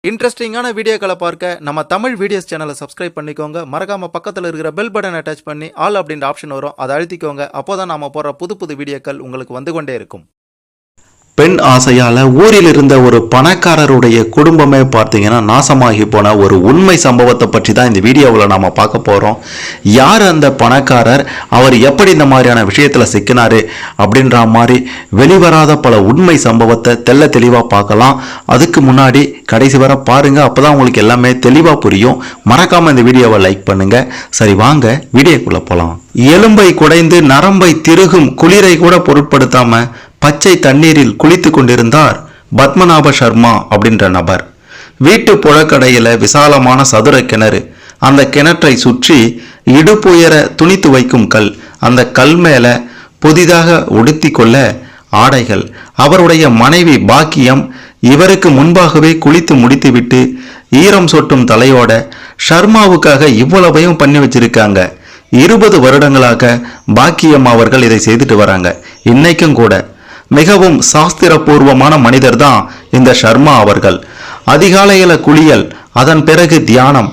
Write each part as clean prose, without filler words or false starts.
இன்ட்ரெஸ்டிங்கான வீடியோக்களை பார்க்க நம்ம தமிழ் வீடியோஸ் சேனலை சப்ஸ்கிரைப் பண்ணிக்கோங்க. மறக்காம பக்கத்தில் இருக்கிற பெல் பட்டனை டச் பண்ணி ஆல் அப்படின்ற ஆப்ஷன் வரும், அதை அழுத்திக்கோங்க. அப்போதான் நாம போற புது வீடியோக்கள் உங்களுக்கு வந்து கொண்டே இருக்கும். பெண் ஆசையால ஊரில் இருந்த ஒரு பணக்காரருடைய குடும்பமே பார்த்தீங்கன்னா நாசமாகி போன ஒரு உண்மை சம்பவத்தை பற்றி தான் இந்த வீடியோவில் நாம பார்க்க போறோம். யார் அந்த பணக்காரர், அவர் எப்படி இந்த மாதிரியான விஷயத்துல சிக்கினாரு அப்படின்ற மாதிரி வெளிவராத பல உண்மை சம்பவத்தை தெள்ள தெளிவா பார்க்கலாம். அதுக்கு முன்னாடி கடைசி வரை பாருங்க, அப்பதான் உங்களுக்கு எல்லாமே தெளிவா புரியும். மறக்காம இந்த வீடியோவை லைக் பண்ணுங்க. சரி வாங்க வீடியோக்குள்ள போலாம். எலும்பை குடைந்து நரம்பை திருகும் குளிரை கூட பொருட்படுத்தாம பச்சை தண்ணீரில் குளித்து கொண்டிருந்தார் பத்மநாப சர்மா அப்படின்ற நபர். வீட்டு புழக்கடையில விசாலமான சதுர கிணறு, அந்த கிணற்றை சுற்றி இடுப்புயர துணி துவைக்கும் கல், அந்த கல் மேல புதிதாக உடுத்தி கொள்ள ஆடைகள். அவருடைய மனைவி பாக்கியம் இவருக்கு முன்பாகவே குளித்து முடித்துவிட்டு ஈரம் சொட்டும் தலையோட ஷர்மாவுக்காக இவ்வளவையும் பண்ணி வச்சிருக்காங்க. 20 வருடங்களாக பாக்கியம் அவர்கள் இதை செய்துட்டு வராங்க. இன்னைக்கும் கூட மிகவும் சாஸ்திரபூர்வமான மனிதர் தான் இந்த சர்மா அவர்கள். அதிகாலையில குளியல், அதன் பிறகு தியானம்,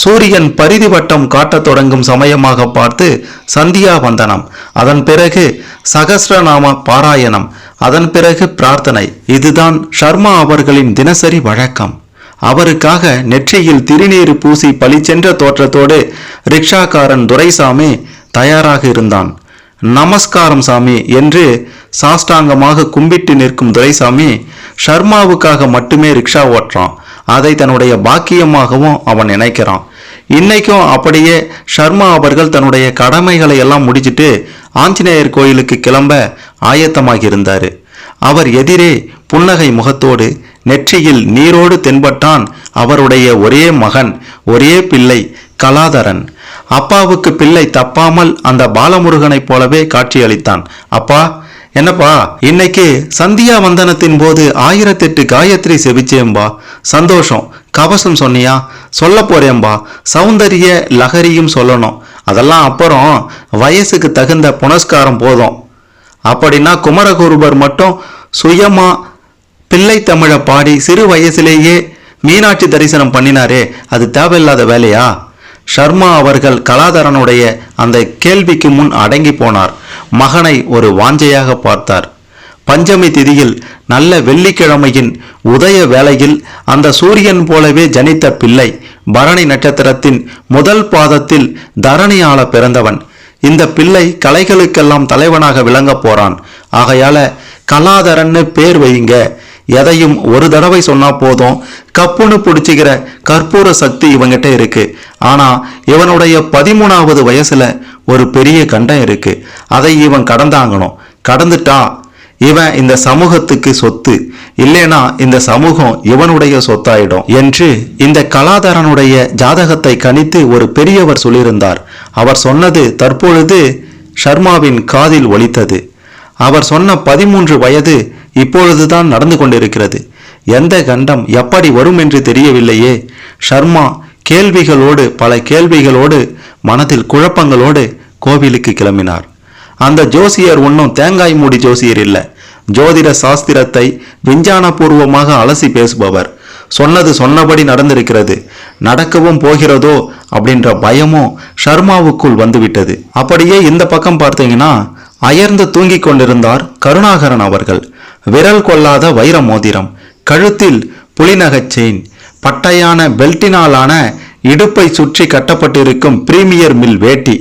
சூரியன் பரிதி வட்டம் காட்டத் தொடங்கும் சமயமாக பார்த்து சந்தியா வந்தனம், அதன் பிறகு சகஸ்ரநாம பாராயணம், அதன் பிறகு பிரார்த்தனை. இதுதான் சர்மா அவர்களின் தினசரி வழக்கம். அவருக்காக நெற்றியில் திருநீர் பூசி பளிச்சென்ற தோற்றத்தோடு ரிக்ஷாக்காரன் துரைசாமி தயாராக இருந்தான். நமஸ்காரம் சாமி என்று சாஷ்டாங்கமாக கும்பிட்டு நிற்கும் துரைசாமி ஷர்மாவுக்காக மட்டுமே ரிக்ஷா ஓட்டுறான். அதை தன்னுடைய பாக்கியமாகவும் அவன் நினைக்கிறான். இன்னைக்கும் அப்படியே ஷர்மா அவர்கள் தன்னுடைய கடமைகளை எல்லாம் முடிச்சிட்டு ஆஞ்சநேயர் கோயிலுக்கு கிளம்ப ஆயத்தமாகி இருந்தாரு. அவர் எதிரே புன்னகை முகத்தோடு நெற்றியில் நீரோடு தென்பட்டான் அவருடைய ஒரே மகன், ஒரே பிள்ளை கலாதரன். அப்பாவுக்கு பிள்ளை தப்பாமல் அந்த பாலமுருகனைப் போலவே காட்சியளித்தான். அப்பா, என்னப்பா, இன்னைக்கு சந்தியா வந்தனத்தின் போது 1008 காயத்ரி செவிச்சேம்பா. சந்தோஷம். கவசம் சொன்னியா? சொல்ல போறேன்பா. சௌந்தரிய லகரியும் சொல்லணும். அதெல்லாம் அப்புறம், வயசுக்கு தகுந்த புனஸ்காரம் போதும். அப்படின்னா குமரகுருபர் மட்டும் சுயமா பிள்ளை தமிழை பாடி சிறு வயசிலேயே மீனாட்சி தரிசனம் பண்ணினாரே, அது தேவையில்லாத வேலையா? ஷர்மா அவர்கள் கலாதரனுடைய அந்த கேள்விக்கு முன் அடங்கி போனார். மகனை ஒரு வாஞ்சையாக பார்த்தார். பஞ்சமி திதியில் நல்ல வெள்ளிக்கிழமையின் உதய வேளையில் அந்த சூரியன் போலவே ஜனித்த பிள்ளை பரணி நட்சத்திரத்தின் முதல் பாதத்தில் தரணியால பிறந்தவன். இந்த பிள்ளை கலைகளுக்கெல்லாம் தலைவனாக விளங்க போறான். ஆகையால கலாதரன்னு பேர் வையுங்க. எதையும் ஒரு தடவை சொன்னா போதும், கப்புன்னு பிடிச்சிக்கிற கற்பூர சக்தி இவங்கிட்ட இருக்கு. ஆனா இவனுடைய 13வது வயசுல ஒரு பெரிய கண்டம் இருக்கு. அதை இவன் கடந்தாங்கணும். கடந்துட்டா இவன் இந்த சமூகத்துக்கு சொத்து, இல்லைனா இந்த சமூகம் இவனுடைய சொத்தாயிடும் என்று இந்த கலாதரனுடைய ஜாதகத்தை கணித்து ஒரு பெரியவர் சொல்லியிருந்தார். அவர் சொன்னது தற்பொழுது ஷர்மாவின் காதில் ஒலித்தது. அவர் சொன்ன 13 வயது இப்பொழுதுதான் நடந்து கொண்டிருக்கிறது. எந்த கண்டம் எப்படி வரும் என்று தெரியவில்லையே. ஷர்மா கேள்விகளோடு, பல கேள்விகளோடு, மனதில் குழப்பங்களோடு கோவிலுக்கு கிளம்பினார். அந்த ஜோசியர் ஒன்றும் தேங்காய் மூடி ஜோசியர் இல்லை. ஜோதிட சாஸ்திரத்தை விஞ்ஞானபூர்வமாக அலசி பேசுபவர். சொன்னது சொன்னபடி நடந்திருக்கிறது, நடக்கவும் போகிறதோ அப்படின்ற பயமும் ஷர்மாவுக்குள் வந்துவிட்டது. அப்படியே இந்த பக்கம் பார்த்தீங்கன்னா அயர்ந்து தூங்கிக் கொண்டிருந்தார் கருணாகரன் அவர்கள். விரல் கொள்ளாத வைர மோதிரம், கழுத்தில் புலிநகச் செயின், பட்டையான பெல்ட்டினாலான இடுப்பை சுற்றி கட்டப்பட்டிருக்கும் பிரீமியர் மில் வேட்டி,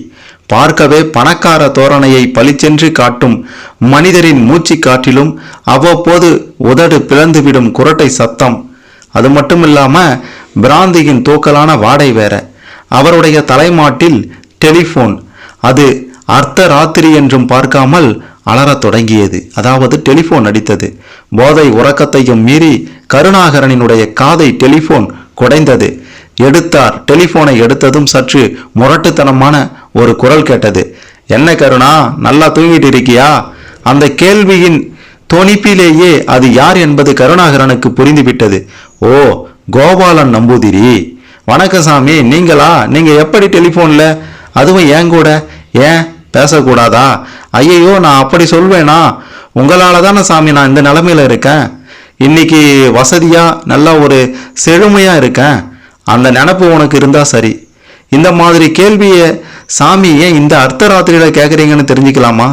பார்க்கவே பணக்கார தோரணையை பளிச்சென்று காட்டும் மனிதரின் மூச்சு காற்றிலும் அவ்வப்போது உதடு பிளந்துவிடும் குரட்டை சத்தம். அது மட்டும் இல்லாம பிராந்தியின் தூக்கலான வாடை வேற. அவருடைய தலைமாட்டில் டெலிபோன். அது அர்த்த ராத்திரி என்றும் பார்க்காமல் அலறத் தொடங்கியது. அதாவது டெலிபோன் அடித்தது. போதை உறக்கத்தையும் மீறி கருணாகரனினுடைய காதை டெலிபோன் குடைந்தது. எடுத்தார். டெலிபோனை எடுத்ததும் சற்று முரட்டுத்தனமான ஒரு குரல் கேட்டது. என்ன கருணா, நல்லா தூங்கிட்டு இருக்கியா? அந்த கேள்வியின் தொனிப்பிலேயே அது யார் என்பது கருணாகரனுக்கு புரிந்துவிட்டது. ஓ, கோபாலன் நம்பூதிரி. வணக்கம் சாமி, நீங்களா? நீங்க எப்படி டெலிபோன்ல, அதுவும் ஏன் கூட? ஏன் பேசக்கூடாதா? ஐயையோ, நான் அப்படி சொல்வேனா? உங்களால தானே சாமி நான் இந்த நிலைமையில இருக்கேன். இன்னைக்கு வசதியா நல்லா ஒரு செழுமையா இருக்கேன், அந்த நினப்பு உனக்கு இருந்தா சரி. இந்த மாதிரி கேள்வியை சாமி ஏன் இந்த அர்த்தராத்திரியில கேட்குறீங்கன்னு தெரிஞ்சுக்கலாமா?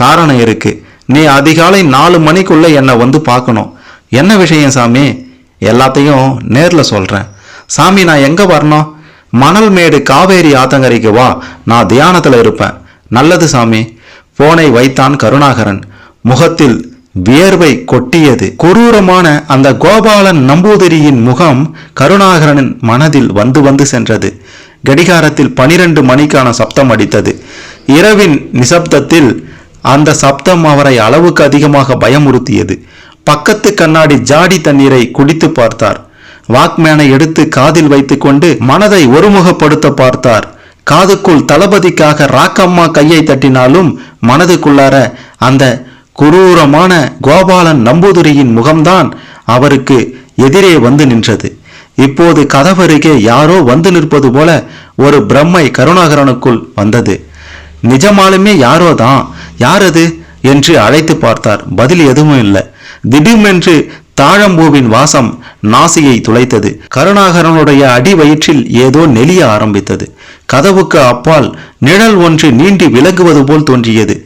காரணம் இருக்கு. நீ அதிகாலை 4 மணிக்குள்ள என்னை வந்து பார்க்கணும். என்ன விஷயம் சாமி? எல்லாத்தையும் நேர்ல சொல்றேன். சாமி, நான் எங்க வரணும்? மணல் மேடு காவேரி ஆத்தங்கரைக்கு வா, நான் தியானத்துல இருப்பேன். நல்லது சாமி. போனை வைத்தான் கருணாகரன். முகத்தில் வியர்வை கொட்டியது. கொடூரமான அந்த கோபாலன் நம்பூதிரியின் முகம் கருணாகரனின் மனதில் வந்து வந்து சென்றது. கடிகாரத்தில் 12 மணிக்கான சப்தம் அடித்தது. இரவின் நிசப்தத்தில் அந்த சப்தம் அவரை அளவுக்கு அதிகமாக பயமுறுத்தியது. பக்கத்து கண்ணாடி ஜாடி தண்ணீரை குடித்து பார்த்தார். வாக்மேனை எடுத்து காதில் வைத்துக்கொண்டு மனதை ஒருமுகப்படுத்த பார்த்தார். காதுக்குள் தளபதிக்காக ராக்கம்மா கையை தட்டினாலும் மனதுக்குள்ளார அந்த குரூரமான கோபாலன் நம்பூதிரியின் முகம்தான் அவருக்கு எதிரே வந்து நின்றது. இப்போது கதவருகே யாரோ வந்து நிற்பது போல ஒரு பிரம்மை கருணாகரனுக்குள் வந்தது. நிஜமாலுமே யாரோ தான். யார் அது என்று அழைத்து பார்த்தார். பதில் எதுவும் இல்லை. திடீரென்று தாழம்பூவின் வாசம் நாசியை துளைத்தது. கருணாகரனுடைய அடி வயிற்றில் ஏதோ நெளிய ஆரம்பித்தது. கதவுக்கு அப்பால் நிழல் ஒன்று நீண்டி விலகுவது போல் தோன்றியது.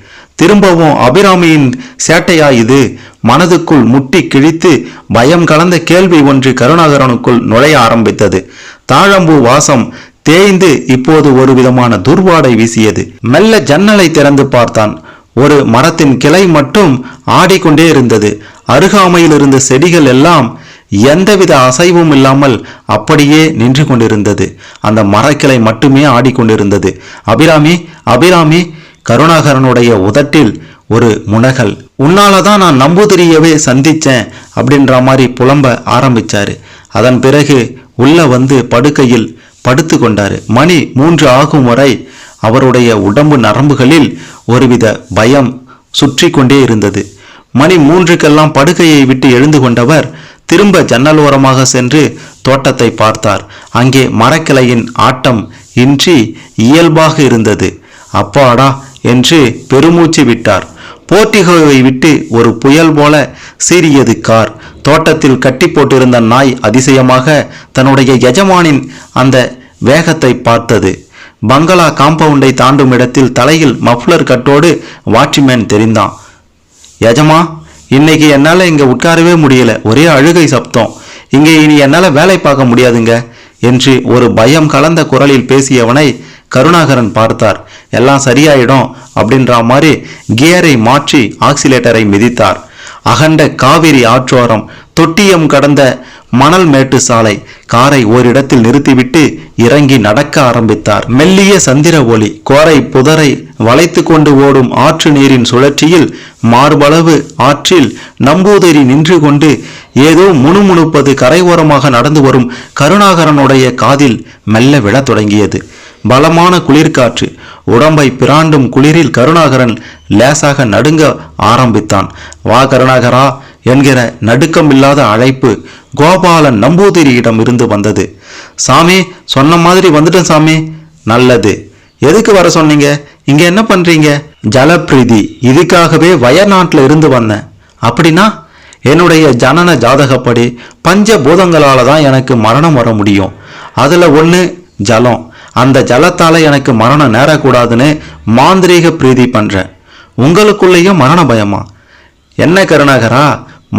திரும்பவும் அபிராமியின் சேட்டையா இது? மனதுக்குள் முட்டி கிழித்து பயம் கலந்த கேள்வி ஒன்று கருணாகரனுக்குள் நுழைய ஆரம்பித்தது. தாழம்பூ வாசம் தேய்ந்து இப்போது ஒரு விதமான துர்வாடை வீசியது. மெல்ல ஜன்னலை திறந்து பார்த்தான். ஒரு மரத்தின் கிளை மட்டும் ஆடிக்கொண்டே இருந்தது. அருகாமையில் இருந்த செடிகள் எல்லாம் எந்தவித அசைவும் இல்லாமல் அப்படியே நின்று கொண்டிருந்தது. அந்த மரக்கிளை மட்டுமே ஆடிக்கொண்டிருந்தது. அபிராமி, அபிராமி! கருணாகரனுடைய உதட்டில் ஒரு முனகல். உன்னாலதான் நான் நம்பூதிரியவே சந்திச்சேன் அப்படின்ற மாதிரி புலம்ப ஆரம்பிச்சாரு. அதன் பிறகு உள்ள வந்து படுக்கையில் படுத்து கொண்டாரு. மணி 3 ஆகும் வரை அவருடைய உடம்பு நரம்புகளில் ஒருவித பயம் சுற்றி கொண்டே இருந்தது. மணி 3க்கெல்லாம் படுக்கையை விட்டு எழுந்து கொண்டவர் திரும்ப ஜன்னலோரமாக சென்று தோட்டத்தை பார்த்தார். அங்கே மரக்கிளையின் ஆட்டம் இன்றி இயல்பாக இருந்தது. அப்பாடா என்று பெருமூச்சு விட்டார். போர்ட்டிகோவை விட்டு ஒரு புயல் போல சீறியது கார். தோட்டத்தில் கட்டி போட்டிருந்த நாய் அதிசயமாக தன்னுடைய எஜமானின் அந்த வேகத்தை பார்த்தது. பங்களா காம்பவுண்டை தாண்டும் இடத்தில் தலையில் மஃப்ளர் கட்டோடு வாட்ச்மேன் தெரிந்தான். எஜமா, இன்னைக்கு என்னால் இங்கே உட்காரவே முடியல, ஒரே அழுகை சப்தம், இங்கே இனி என்னால் வேலை பார்க்க முடியாதுங்க என்று ஒரு பயம் கலந்த குரலில் பேசியவனை கருணாகரன் பார்த்தார். எல்லாம் சரியாயிடும் அப்படின்ற மாதிரி கியரை மாற்றி ஆக்சிலேட்டரை மிதித்தார். அகண்ட காவிரி ஆற்றோரம், தொட்டியம் கடந்த மணல் மேட்டு சாலை. காரை ஓரிடத்தில் நிறுத்திவிட்டு இறங்கி நடக்க ஆரம்பித்தார். மெல்லிய சந்திர ஒளி கோரை புதரை வளைத்து கொண்டு ஓடும் ஆற்று நீரின் சுழற்சியில் மார்பளவு ஆற்றில் நம்பூதிரி நின்று கொண்டு ஏதோ முணுமுணுப்பது கரையோரமாக நடந்து வரும் கருணாகரனுடைய காதில் மெல்ல விழத் தொடங்கியது. பலமான குளிர்காற்று உடம்பை பிராண்டும் குளிரில் கருணாகரன் லேசாக நடுங்க ஆரம்பித்தான். வா கருணாகரா என்கிற நடுக்கமில்லாத அழைப்பு கோபாலன் நம்பூதிரியிடம் இருந்து வந்தது. சாமி, சொன்ன மாதிரி வந்துட்டேன் சாமி. நல்லது. எதுக்கு வர சொன்னீங்க? இங்க என்ன பண்றீங்க? ஜலப்பிரீதி, இதுக்காகவே வயநாட்டில் இருந்து வந்தேன். அப்படின்னா என்னுடைய ஜனன ஜாதகப்படி பஞ்சபூதங்களால தான் எனக்கு மரணம் வர முடியும். அதுல ஒண்ணு ஜலம். அந்த ஜலத்தால எனக்கு மரணம் நேரக்கூடாதுன்னு மாந்திரீக பிரீதி பண்றேன். உங்களுக்குள்ளேயும் மரண பயமா? என்ன கருணாகரா,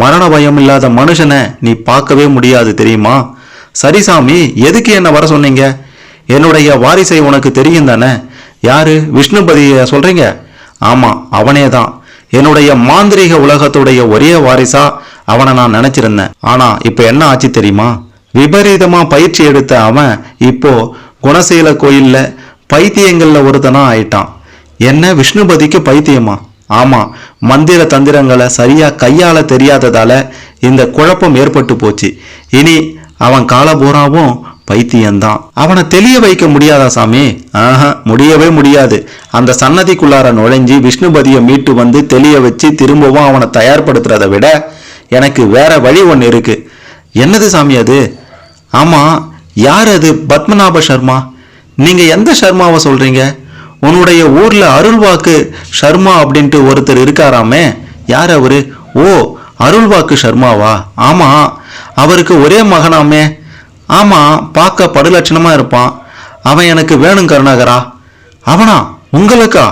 மரண பயம் இல்லாத மனுஷனை நீ பார்க்கவே முடியாது தெரியுமா? சரி சாமி, எதுக்கு என்ன வர சொன்னீங்க? என்னுடைய வாரிசை உனக்கு தெரியும் தானே? யாரு? விஷ்ணுபதியை சொல்றீங்க? ஆமா, அவனே தான். என்னுடைய மாந்திரீக உலகத்துடைய ஒரே வாரிசா அவனை நான் நினைச்சிருந்தேன். ஆனா இப்ப என்ன ஆச்சு தெரியுமா? விபரீதமா பயிற்சி எடுத்த அவன் இப்போ குணசீல கோயில்ல பைத்தியங்கள்ல ஒருத்தனா ஆயிட்டான். என்ன, விஷ்ணுபதிக்கு பைத்தியமா? ஆமா, மந்திர தந்திரங்களை சரியா கையாள தெரியாததால இந்த குழப்பம் ஏற்பட்டு போச்சு. இனி அவன் காலபூராவும் பைத்தியம்தான். அவனை தெளிய வைக்க முடியாதா சாமி? முடியவே முடியாது. அந்த சன்னதிக்குள்ளார நுழைஞ்சி விஷ்ணுபதியை மீட்டு வந்து தெளிய வச்சு திரும்பவும் அவனை தயார்படுத்துறதை விட எனக்கு வேற வழி ஒன்று இருக்கு. என்னது சாமி அது? ஆமா, யார் அது? பத்மநாப சர்மா. நீங்க எந்த சர்மாவை சொல்றீங்க? உன்னுடைய ஊர்ல அருள்வாக்கு சர்மா அப்படின்ட்டு ஒருத்தர் இருக்காராமே, யார் அவரு? ஓ, அருள்வாக்கு சர்மாவா? ஆமா, அவருக்கு ஒரே மகனாமே. ஆமா, பார்க்க படுலட்சணமா இருப்பான். அவன் எனக்கு வேணும் கருணாகரா. அவனா? உங்களுக்கா?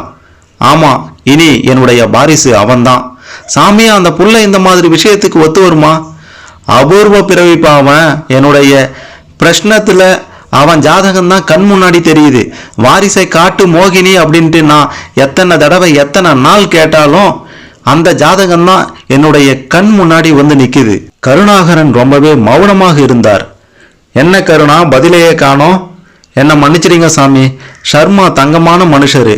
ஆமா, இனி என்னுடைய வாரிசு அவன்தான். சாமி, அந்த புள்ள இந்த மாதிரி விஷயத்துக்கு ஒத்து வருமா? அபூர்வ பிறவிப்பா அவன். என்னுடைய பிரശ്னத்துல அவன் ஜாதகம்தான் கண் முன்னாடி தெரியுது. வாரிசை காட்டு மோகினி அப்படின்ட்டு நான் எத்தனை தடவை எத்தனை நாள் கேட்டாலும் அந்த ஜாதகம்தான் என்னுடைய கண் முன்னாடி வந்து நிக்குது. கருணாகரன் ரொம்பவே மௌனமாக இருந்தார். என்ன கருணா, பதிலையே காணோம்? என்ன மன்னிச்சிடுங்க சாமி, சர்மா தங்கமான மனுஷரு.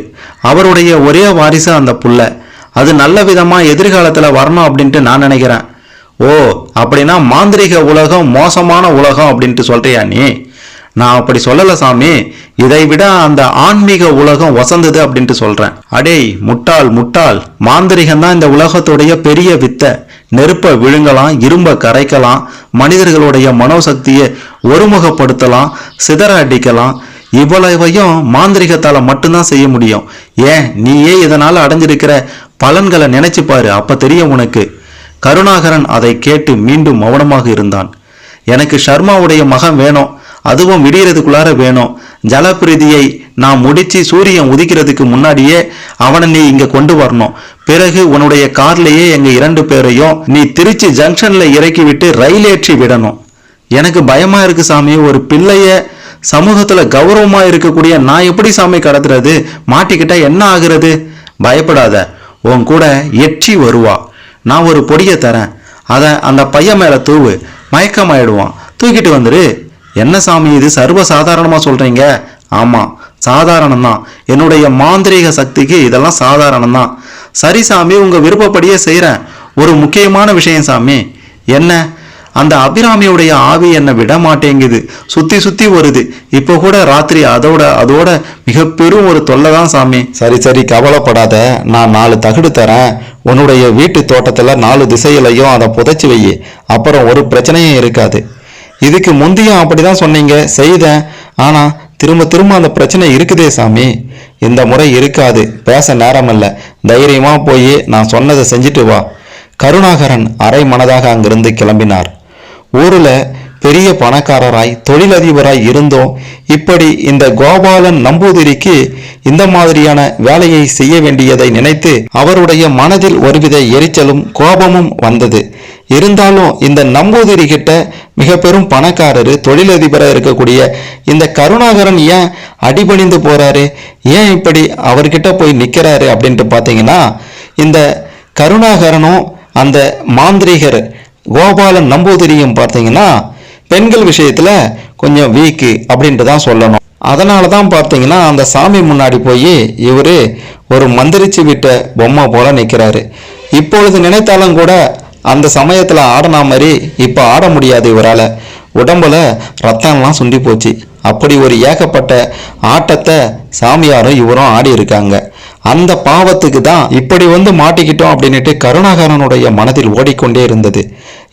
அவருடைய ஒரே வாரிசு அந்த புள்ள. அது நல்ல விதமா எதிர்காலத்துல வரணும் அப்படின்ட்டு நான் நினைக்கிறேன். ஓ, அப்படின்னா மாந்திரிக உலகம் மோசமான உலகம் அப்படின்ட்டு சொல்றியா நீ? நான் அப்படி சொல்லல சாமி, இதை விட அந்த ஆன்மீக உலகம் வசந்தது அப்படின்ட்டு சொல்றேன். அடேய் முட்டாள் முட்டாள், மாந்திரிகம் தான் இந்த உலகத்துடைய பெரிய வித்தை. நெருப்பை விழுங்கலாம், இரும்பை கரைக்கலாம், மனிதர்களுடைய மனோசக்தியை ஒருமுகப்படுத்தலாம், சிதற அடிக்கலாம். இவ்வளவையும் மாந்திரிகத்தால மட்டும்தான் செய்ய முடியும். ஏன் நீயே இதனால அடைஞ்சிருக்கிற பலன்களை நினைச்சு பாரு, அப்ப தெரியும் உனக்கு. கருணாகரன் அதை கேட்டு மீண்டும் மௌனமாக இருந்தான். எனக்கு சர்மாவுடைய மகன் வேணும், அதுவும் விடியறதுக்குள்ளார வேணும். ஜலப்பிரதியை நான் முடிச்சு சூரியன் உதிக்கிறதுக்கு முன்னாடியே அவனை நீ இங்க கொண்டு வரணும். பிறகு உன்னுடைய கார்லயே எங்க 2 பேரையும் நீ திருச்சி ஜங்ஷன்ல இறக்கி விட்டு ரயில் ஏற்றி விடணும். எனக்கு பயமா இருக்கு சாமி, ஒரு பிள்ளைய சமூகத்துல கௌரவமா இருக்கக்கூடிய நான் எப்படி சாமி கடத்துறது? மாட்டிக்கிட்டா என்ன ஆகுறது? பயப்படாத, உன் கூட எச்சி வருவா. நான் ஒரு பொடியை தரேன், அதை அந்த பையன் மேல தூவு, மயக்கமாயிடுவான், தூக்கிட்டு வந்துரு. என்ன சாமி இது சர்வ சாதாரணமா சொல்றீங்க? ஆமா, சாதாரணம் தான். என்னுடைய மாந்திரீக சக்திக்கு இதெல்லாம் சாதாரணம் தான். சரி சாமி, உங்க விருப்பப்படியே செய்யறேன். ஒரு முக்கியமான விஷயம் சாமி. என்ன? அந்த அபிராமியுடைய ஆவி என்னை விட மாட்டேங்குது, சுத்தி சுத்தி வருது. இப்போ கூட ராத்திரி அதோட மிக பெரும் ஒரு தொல்லை தான் சாமி. சரி சரி, கவலைப்படாத, நான் 4 தகடு தரேன். உன்னுடைய வீட்டு தோட்டத்துல 4 திசையிலையும் அதை புதைச்சி வை. அப்புறம் ஒரு பிரச்சனையும் இருக்காது. இதுக்கு முந்தையும் அப்படிதான் சொன்னீங்க, செய்தேன். ஆனா திரும்ப திரும்ப அந்த பிரச்சனை இருக்குதே சாமி. இந்த முறை இருக்காது, பேச நேரம் இல்ல. தைரியமா போய் நான் சொன்னதை செஞ்சுட்டு வா. கருணாகரன் அரை மனதாக அங்கிருந்து கிளம்பினார். ஊர்ல பெரிய பணக்காரராய் தொழிலதிபராய் இருந்தோம் இப்படி இந்த கோபாலன் நம்பூதிரிக்கு இந்த மாதிரியான வேலையை செய்ய வேண்டியதை நினைத்து அவருடைய மனதில் ஒருவித எரிச்சலும் கோபமும் வந்தது. இருந்தாலும் இந்த நம்பூதிரி கிட்ட மிக பெரும் பணக்காரரு தொழிலதிபராக இருக்கக்கூடிய இந்த கருணாகரன் ஏன் அடிபணிந்து போறாரு, ஏன் இப்படி அவர்கிட்ட போய் நிக்கிறாரு அப்படின்ட்டு பார்த்தீங்கன்னா, இந்த கருணாகரனும் அந்த மாந்திரிகர் கோபாலன் நம்பூதிரியும் பார்த்தீங்கன்னா பெண்கள் விஷயத்துல கொஞ்சம் வீக்கு அப்படின்ட்டு தான் சொல்லணும். அதனால தான் பார்த்தீங்கன்னா அந்த சாமி முன்னாடி போய் இவரு ஒரு மந்திரிச்சு விட்ட பொம்மை போல நிற்கிறாரு. இப்பொழுது நினைத்தாலும் கூட அந்த சமயத்துல ஆடினா மாதிரி இப்ப ஆட முடியாது. இவரால் உடம்புல ரத்தம்லாம் சுண்டி போச்சு. அப்படி ஒரு ஏகப்பட்ட ஆட்டத்தை சாமியாரும் இவரும் ஆடி இருக்காங்க. அந்த பாவத்துக்கு தான் இப்படி வந்து மாட்டிக்கிட்டோம் அப்படின்ட்டு கருணாகரனுடைய மனதில் ஓடிக்கொண்டே இருந்தது.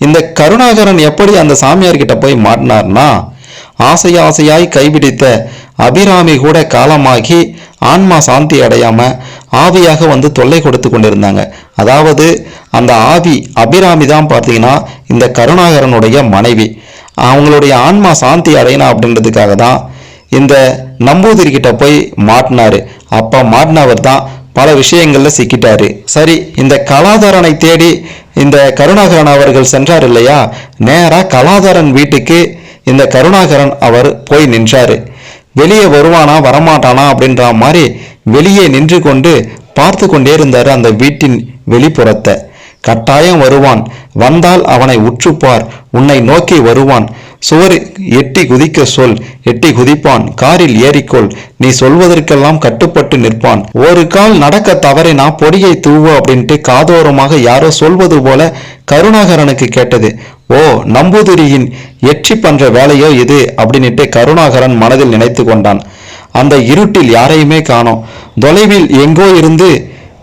இந்த கருணாகரன் எப்படி அந்த சாமியார் கிட்ட போய் மாட்டினார்னா, ஆசையாய் கைபிடித்த அபிராமி கூட காலமாகி ஆன்மா சாந்தி அடையாம ஆவியாக வந்து தொல்லை கொடுத்து கொண்டிருந்தாங்க. அதாவது அந்த ஆவி அபிராமி தான் பார்த்தீங்கன்னா இந்த கருணாகரனுடைய மனைவி. அவங்களுடைய ஆன்மா சாந்தி அடையணும் அப்படின்றதுக்காக தான் இந்த நம்பூதிரி கிட்ட போய் மாட்டினாரு. அப்ப மாட்டினவர் தான் பல விஷயங்கள்ல சிக்கிட்டாரு. சரி, இந்த கலாதரனை தேடி இந்த கருணாகரன் அவர்கள் சென்றார் இல்லையா, நேரா கலாதரன் வீட்டுக்கு இந்த கருணாகரன் அவர் போய் நின்றாரு. வெளியே வருவானா வரமாட்டானா அப்படின்ற மாதிரி வெளியே நின்று கொண்டு பார்த்து கொண்டே இருந்தாரு அந்த வீட்டின் வெளிப்புறத்தை. கட்டாயம் வருவான், வந்தால் அவனை உற்றுப்பார், உன்னை நோக்கி வருவான், சுவர் எட்டி குதிக்க சொல், எட்டி குதிப்பான், காரில் ஏறிக்கொள், நீ சொல்வதற்கெல்லாம் கட்டுப்பட்டு நிற்பான், ஒரு கால் நடக்க தவறினா பொடியை தூவு அப்படின்ட்டு காதோரமாக யாரோ சொல்வது போல கருணாகரனுக்கு கேட்டது. ஓ, நம்பூதிரியின் எச்சி பண்ற வேலையோ இது அப்படின்ட்டு கருணாகரன் மனதில் நினைத்து கொண்டான். அந்த இருட்டில் யாரையுமே காணோம். தொலைவில் எங்கோ இருந்து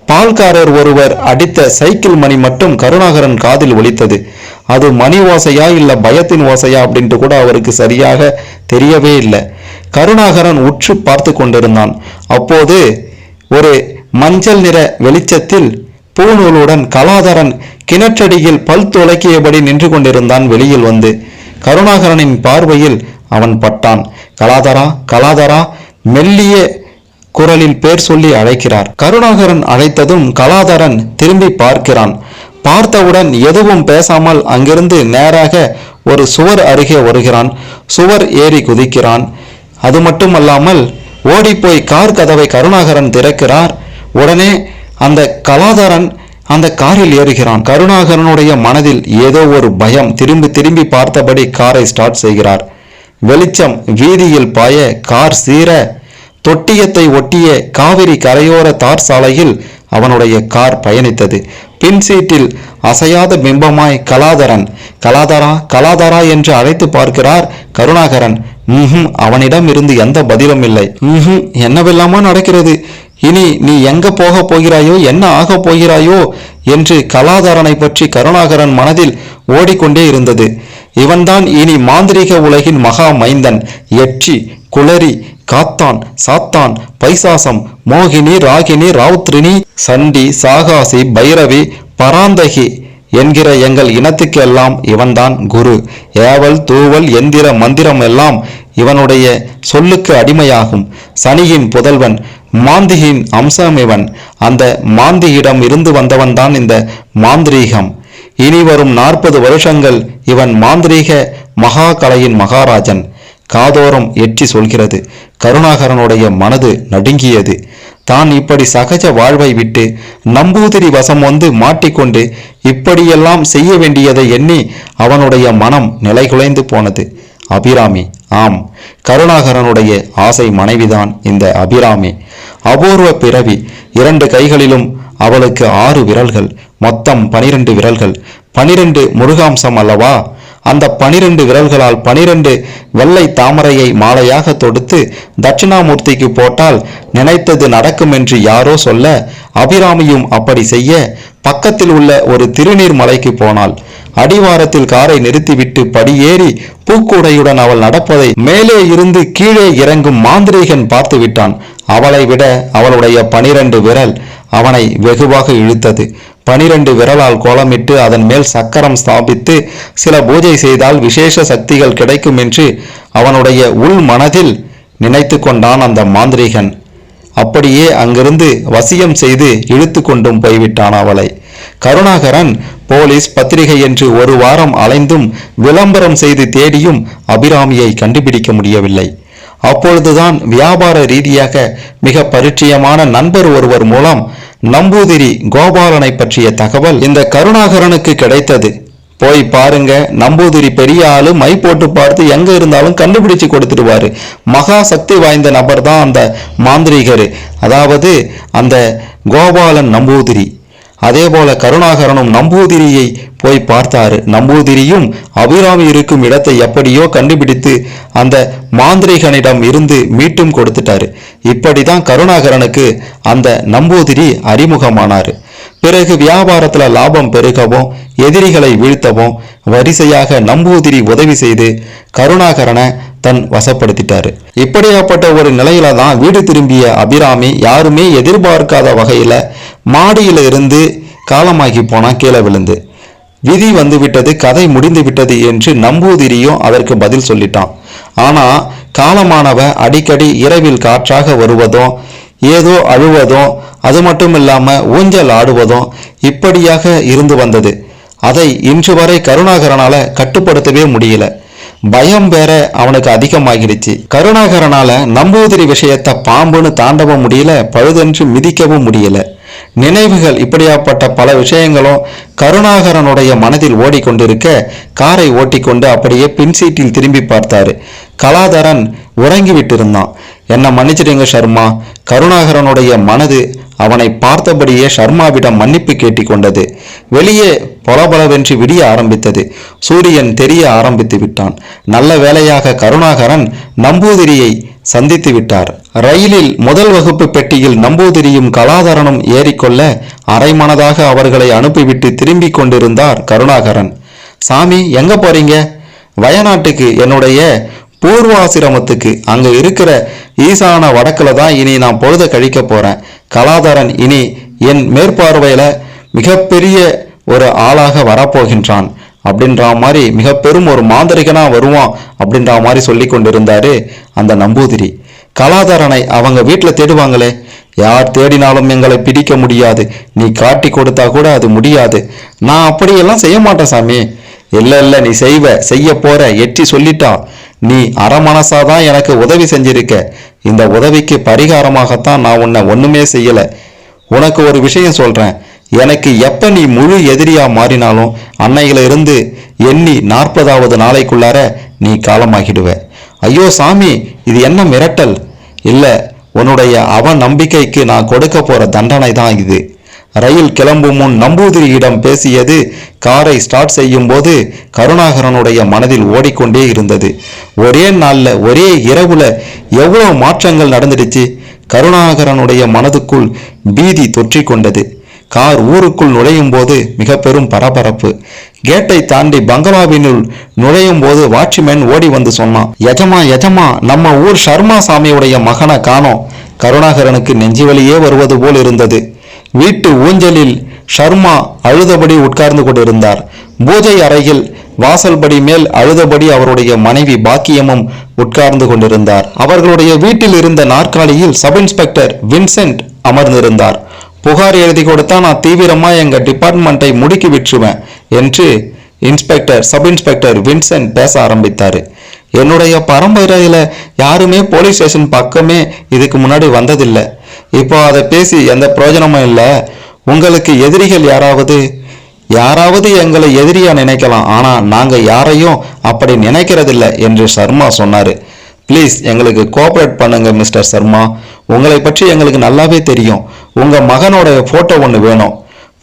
பால்காரர் ஒருவர் அடித்த சைக்கிள் மணி மட்டும் கருணாகரன் காதில் ஒலித்தது. அது மணி ஓசையா இல்ல பயத்தின் ஓசையா அப்படின்ட்டு கூட அவருக்கு சரியாக தெரியவே இல்லை. கருணாகரன் உற்று பார்த்து கொண்டிருந்தான். அப்போது ஒரு மஞ்சள் நிற வெளிச்சத்தில் பூநூலுடன் கலாதரன் கிணற்றடியில் பல் துலக்கியபடி நின்று கொண்டிருந்தான். வெளியில் வந்து கருணாகரனின் பார்வையில் அவன் பட்டான். கலாதரா, கலாதரா, மெல்லிய குரலில் பேர் சொல்லி அழைக்கிறார். கருணாகரன் அழைத்ததும் கலாதரன் திரும்பி பார்க்கிறான். பார்த்தவுடன் எதுவும் பேசாமல் அங்கிருந்து நேராக ஒரு சுவர் அருகே வருகிறான். சுவர் ஏறி குதிக்கிறான். அது மட்டுமல்லாமல் ஓடிப்போய் கார் கதவை கருணாகரன் திறக்கிறார். உடனே அந்த கலாதரன் அந்த காரில் ஏறுகிறான். கருணாகரனுடைய மனதில் ஏதோ ஒரு பயம். திரும்பி திரும்பி பார்த்தபடி காரை ஸ்டார்ட் செய்கிறார். வெளிச்சம் வீதியில் பாய கார் சீர தொட்டியத்தை ஒட்டிய காவிரி கரையோர தார் சாலையில் அவனுடைய கார் பயணித்தது. பின் சீட்டில் அசையாத பிம்பமாய் கலாதரன். கலாதரா, கலாதரா என்று அழைத்து பார்க்கிறார் கருணாகரன். அவனிடம் இருந்து எந்த பதிலும் இல்லை. என்னவெல்லாமோ நடக்கிறது, இனி நீ எங்க போக போகிறாயோ, என்ன ஆக போகிறாயோ என்று கலாதரனை பற்றி கருணாகரன் மனதில் ஓடிக்கொண்டே இருந்தது. இவன்தான் இனி மாந்திரீக உலகின் மகா மைந்தன். யட்சி, குளரி, காத்தான், சாத்தான், பைசாசம், மோகினி, ராகினி, ராவுத்ரினி, சண்டி, சாகாசி, பைரவி, பராந்தகி என்கிற எங்கள் இனத்துக்கு எல்லாம் இவன்தான் குரு. ஏவல், தூவல், எந்திர, மந்திரம் எல்லாம் இவனுடைய சொல்லுக்கு அடிமையாகும். சனியின் புதல்வன், மாந்தியின் அம்சம் இவன். அந்த மாந்தியிடம் இருந்து வந்தவன்தான் இந்த மாந்திரீகம். இனி வரும் 40 வருஷங்கள் இவன் மாந்திரீக மகா கலையின் மகாராஜன். காதோரம் எட்டி சொல்கிறது. கருணாகரனுடைய மனது நடுங்கியது. தான் இப்படி சகஜ வாழ்வை விட்டு நம்பூதிரி வசம் வந்து மாட்டிக்கொண்டு இப்படியெல்லாம் செய்ய வேண்டியதை எண்ணி அவனுடைய மனம் நிலைகுலைந்து போனது. அபிராமி, ஆம், கருணாகரனுடைய ஆசை மனைவிதான் இந்த அபிராமி. அபூர்வ பிறவி. 2 கைகளிலும் அவளுக்கு 6 விரல்கள், மொத்தம் 12 விரல்கள். 12 முருகாம்சம் அல்லவா? அந்த 12 விரல்களால் 12 வெள்ளை தாமரையை மாலையாக தொடுத்து தட்சிணாமூர்த்திக்கு போட்டால் நினைத்தது நடக்கும் என்று யாரோ சொல்ல, அபிராமியும் அப்படி செய்ய பக்கத்தில் உள்ள ஒரு திருநீர் மலைக்கு போனாள். அடிவாரத்தில் காரை நிறுத்திவிட்டு படியேறி பூக்கூடையுடன் அவள் நடப்பதை மேலே இருந்து கீழே இறங்கும் மாந்திரீகன் பார்த்து விட்டான். அவளை விட அவளுடைய 12 விரல் அவனை வெகுவாக இழுத்தது. 12 விரலால் கோலமிட்டு அதன் மேல் சக்கரம் ஸ்தாபித்து சில பூஜை செய்தால் விசேஷ சக்திகள் கிடைக்கும் என்று அவனுடைய உள் மனதில் நினைத்து கொண்டான் அந்த மாந்திரீகன். அப்படியே அங்கிருந்து வசியம் செய்து இழுத்து கொண்டும் போய்விட்டான் அவளை. கருணாகரன் போலீஸ், பத்திரிகை என்று 1 வாரம் அலைந்தும் விளம்பரம் செய்து தேடியும் அபிராமியை கண்டுபிடிக்க முடியவில்லை. அப்பொழுதுதான் வியாபார ரீதியாக மிக பரிச்சயமான நண்பர் ஒருவர் மூலம் நம்பூதிரி கோபாலனை பற்றிய தகவல் இந்த கருணாகரனுக்கு கிடைத்தது. போய் பாருங்க, நம்பூதிரி பெரிய ஆளு, மை போட்டு பார்த்து எங்க இருந்தாலும் கண்டுபிடிச்சு கொடுத்துடுவாரு. மகா சக்தி வாய்ந்த நபர் தான் அந்த மாந்திரிகர், அதாவது அந்த கோபாலன் நம்பூதிரி. அதே போல கருணாகரனும் நம்பூதிரியை போய் பார்த்தாரு. நம்பூதிரியும் அபிராமி இருக்கும் இடத்தை எப்படியோ கண்டுபிடித்து அந்த மாந்திரிகனிடம் இருந்து மீட்டும் கொடுத்துட்டாரு. இப்படிதான் கருணாகரனுக்கு அந்த நம்பூதிரி அறிமுகமானாரு. பிறகு வியாபாரத்துல லாபம் பெருகவும் எதிரிகளை வீழ்த்தவும் வரிசையாக நம்பூதிரி உதவி செய்து கருணாகரனை தன் வசப்படுத்திட்டாரு. இப்படியாப்பட்ட ஒரு நிலையில தான் வீடு திரும்பிய அபிராமி யாருமே எதிர்பார்க்காத வகையில மாடியில இருந்து காலமாகி போனா கீழே விழுந்து. விதி வந்து விட்டது, கதை முடிந்து விட்டது என்று நம்பூதிரியும் அதற்கு பதில் சொல்லிட்டான். ஆனா காலமானவ அடிக்கடி இரவில் காற்றாக வருவதும் ஏதோ அழுவதும் அது மட்டும் இல்லாம ஊஞ்சல் ஆடுவதும் இப்படியாக இருந்து வந்தது. அதை இன்று வரை கருணாகரனால கட்டுப்படுத்தவே முடியல. பயம் வேற அவனுக்கு அதிகமாகிடுச்சு. கருணாகரனால நம்பூதிரி விஷயத்தை பாம்புன்னு தாண்டவும் முடியல, பழுதென்று மிதிக்கவும் முடியல. நினைவுகள் இப்படியாப்பட்ட பல விஷயங்களும் கருணாகரனுடைய மனதில் ஓடிக்கொண்டிருக்க காரை ஓட்டிக்கொண்டு அப்படியே பின் சீட்டில் திரும்பி பார்த்தாரு. கலாதரன் உறங்கிவிட்டிருந்தான். என்ன மன்னிச்சிடுங்க சர்மா. கருணாகரனுடைய மனது அவனை பார்த்தபடியே சர்மாவிடம் மன்னிப்பு கேட்டிக்கொண்டது. வெளியே பொலபலவென்று விடிய ஆரம்பித்தது. சூரியன் தெரிய ஆரம்பித்து விட்டான். நல்ல வேளையாக கருணாகரன் நம்பூதிரியை சந்தித்து விட்டார். ரயிலில் முதல் வகுப்பு பெட்டியில் நம்பூதிரியும் கலாதரனும் ஏறிக்கொள்ள அரைமனதாக அவர்களை அனுப்பிவிட்டு திரும்பி கொண்டிருந்தார் கருணாகரன். சாமி, எங்க போறீங்க? வயநாட்டுக்கு, என்னுடைய பூர்வாசிரமத்துக்கு. அங்க இருக்கிற ஈசான வடக்குல தான் இனி நான் பொழுத கழிக்க போறேன். கலாதரன் இனி என் மேற்பார்வையில மிகப்பெரிய ஒரு ஆளாக வரப்போகின்றான் அப்படின்ற மாதிரி மிக பெரும் ஒரு மாந்திரிகனா வருவான் அப்படின்ற மாதிரி சொல்லி கொண்டிருந்தாரு அந்த நம்பூதிரி. கலாதரனை அவங்க வீட்டில் தேடுவாங்களே, யார் தேடினாலும் எங்களை பிடிக்க முடியாது, நீ காட்டி கொடுத்தா கூட அது முடியாது. நான் அப்படியெல்லாம் செய்ய மாட்டேன் சாமி. இல்ல நீ செய்ய போற, எட்டி சொல்லிட்டா. நீ அறமனசாதான் எனக்கு உதவி செஞ்சிருக்க. இந்த உதவிக்கு பரிகாரமாகத்தான் நான் உன்னை ஒண்ணுமே செய்யல. உனக்கு ஒரு விஷயம் சொல்றேன், எனக்கு எப்ப நீ முழு எதிரியா மாறினாலும் அன்னையில இருந்து எண்ணி 40வது நாளைக்குள்ளார நீ காலமாகிடுவ. ஐயோ சாமி, இது என்ன மிரட்டல்? இல்ல, உன்னுடைய நம்பிக்கைக்கு நான் கொடுக்க போற தண்டனை தான் இது. ரயில் கிளம்பும் முன் நம்பூதிரியிடம் பேசியது காரை ஸ்டார்ட் செய்யும் போது கருணாகரனுடைய மனதில் ஓடிக்கொண்டே இருந்தது. ஒரே நாள்ல ஒரே இரவுல எவ்வளவு மாற்றங்கள் நடந்துடுச்சு. கருணாகரனுடைய மனதுக்குள் பீதி தொற்றிக் கொண்டது. கார் ஊருக்குள் நுழையும் போது மிக பெரும் பரபரப்பு. கேட்டை தாண்டி பங்களாவினுள் நுழையும் போது வாட்ச்மேன் ஓடி வந்து சொன்னான், எஜமா நம்ம ஊர் சர்மா சாமியுடைய மகனை காணோம். கருணாகரனுக்கு நெஞ்சுவலியே வருவது போல் இருந்தது. வீட்டு ஊஞ்சலில் ஷர்மா அழுதபடி உட்கார்ந்து கொண்டிருந்தார். பூஜை அறையில் வாசல்படி மேல் அழுதபடி அவருடைய மனைவி பாக்கியமும் உட்கார்ந்து கொண்டிருந்தார். அவர்களுடைய வீட்டில் இருந்த நாற்காலியில் சப் இன்ஸ்பெக்டர் வின்சென்ட் அமர்ந்திருந்தார். புகார் எழுதி கொடுத்தா நான் தீவிரமா எங்க டிபார்ட்மெண்ட்டை முடுக்கி விட்டுருவேன் என்று சப் இன்ஸ்பெக்டர் வின்சென்ட் பேச ஆரம்பித்தாரு. என்னுடைய பரம்பரையில யாருமே போலீஸ் ஸ்டேஷன் பக்கமே இதுக்கு முன்னாடி வந்ததில்லை. இப்போ அதை பேசி எந்த பிரயோஜனமும் இல்லை. உங்களுக்கு எதிரிகள் யாராவது எங்களை எதிரியா நினைக்கலாம், ஆனா நாங்க யாரையும் அப்படி நினைக்கிறதில்ல என்று சர்மா சொன்னாரு. ப்ளீஸ் எங்களுக்கு கோஆபரேட் பண்ணுங்க மிஸ்டர் சர்மா. உங்களை பற்றி எங்களுக்கு நல்லாவே தெரியும். உங்க மகனோட போட்டோ ஒன்று வேணும்.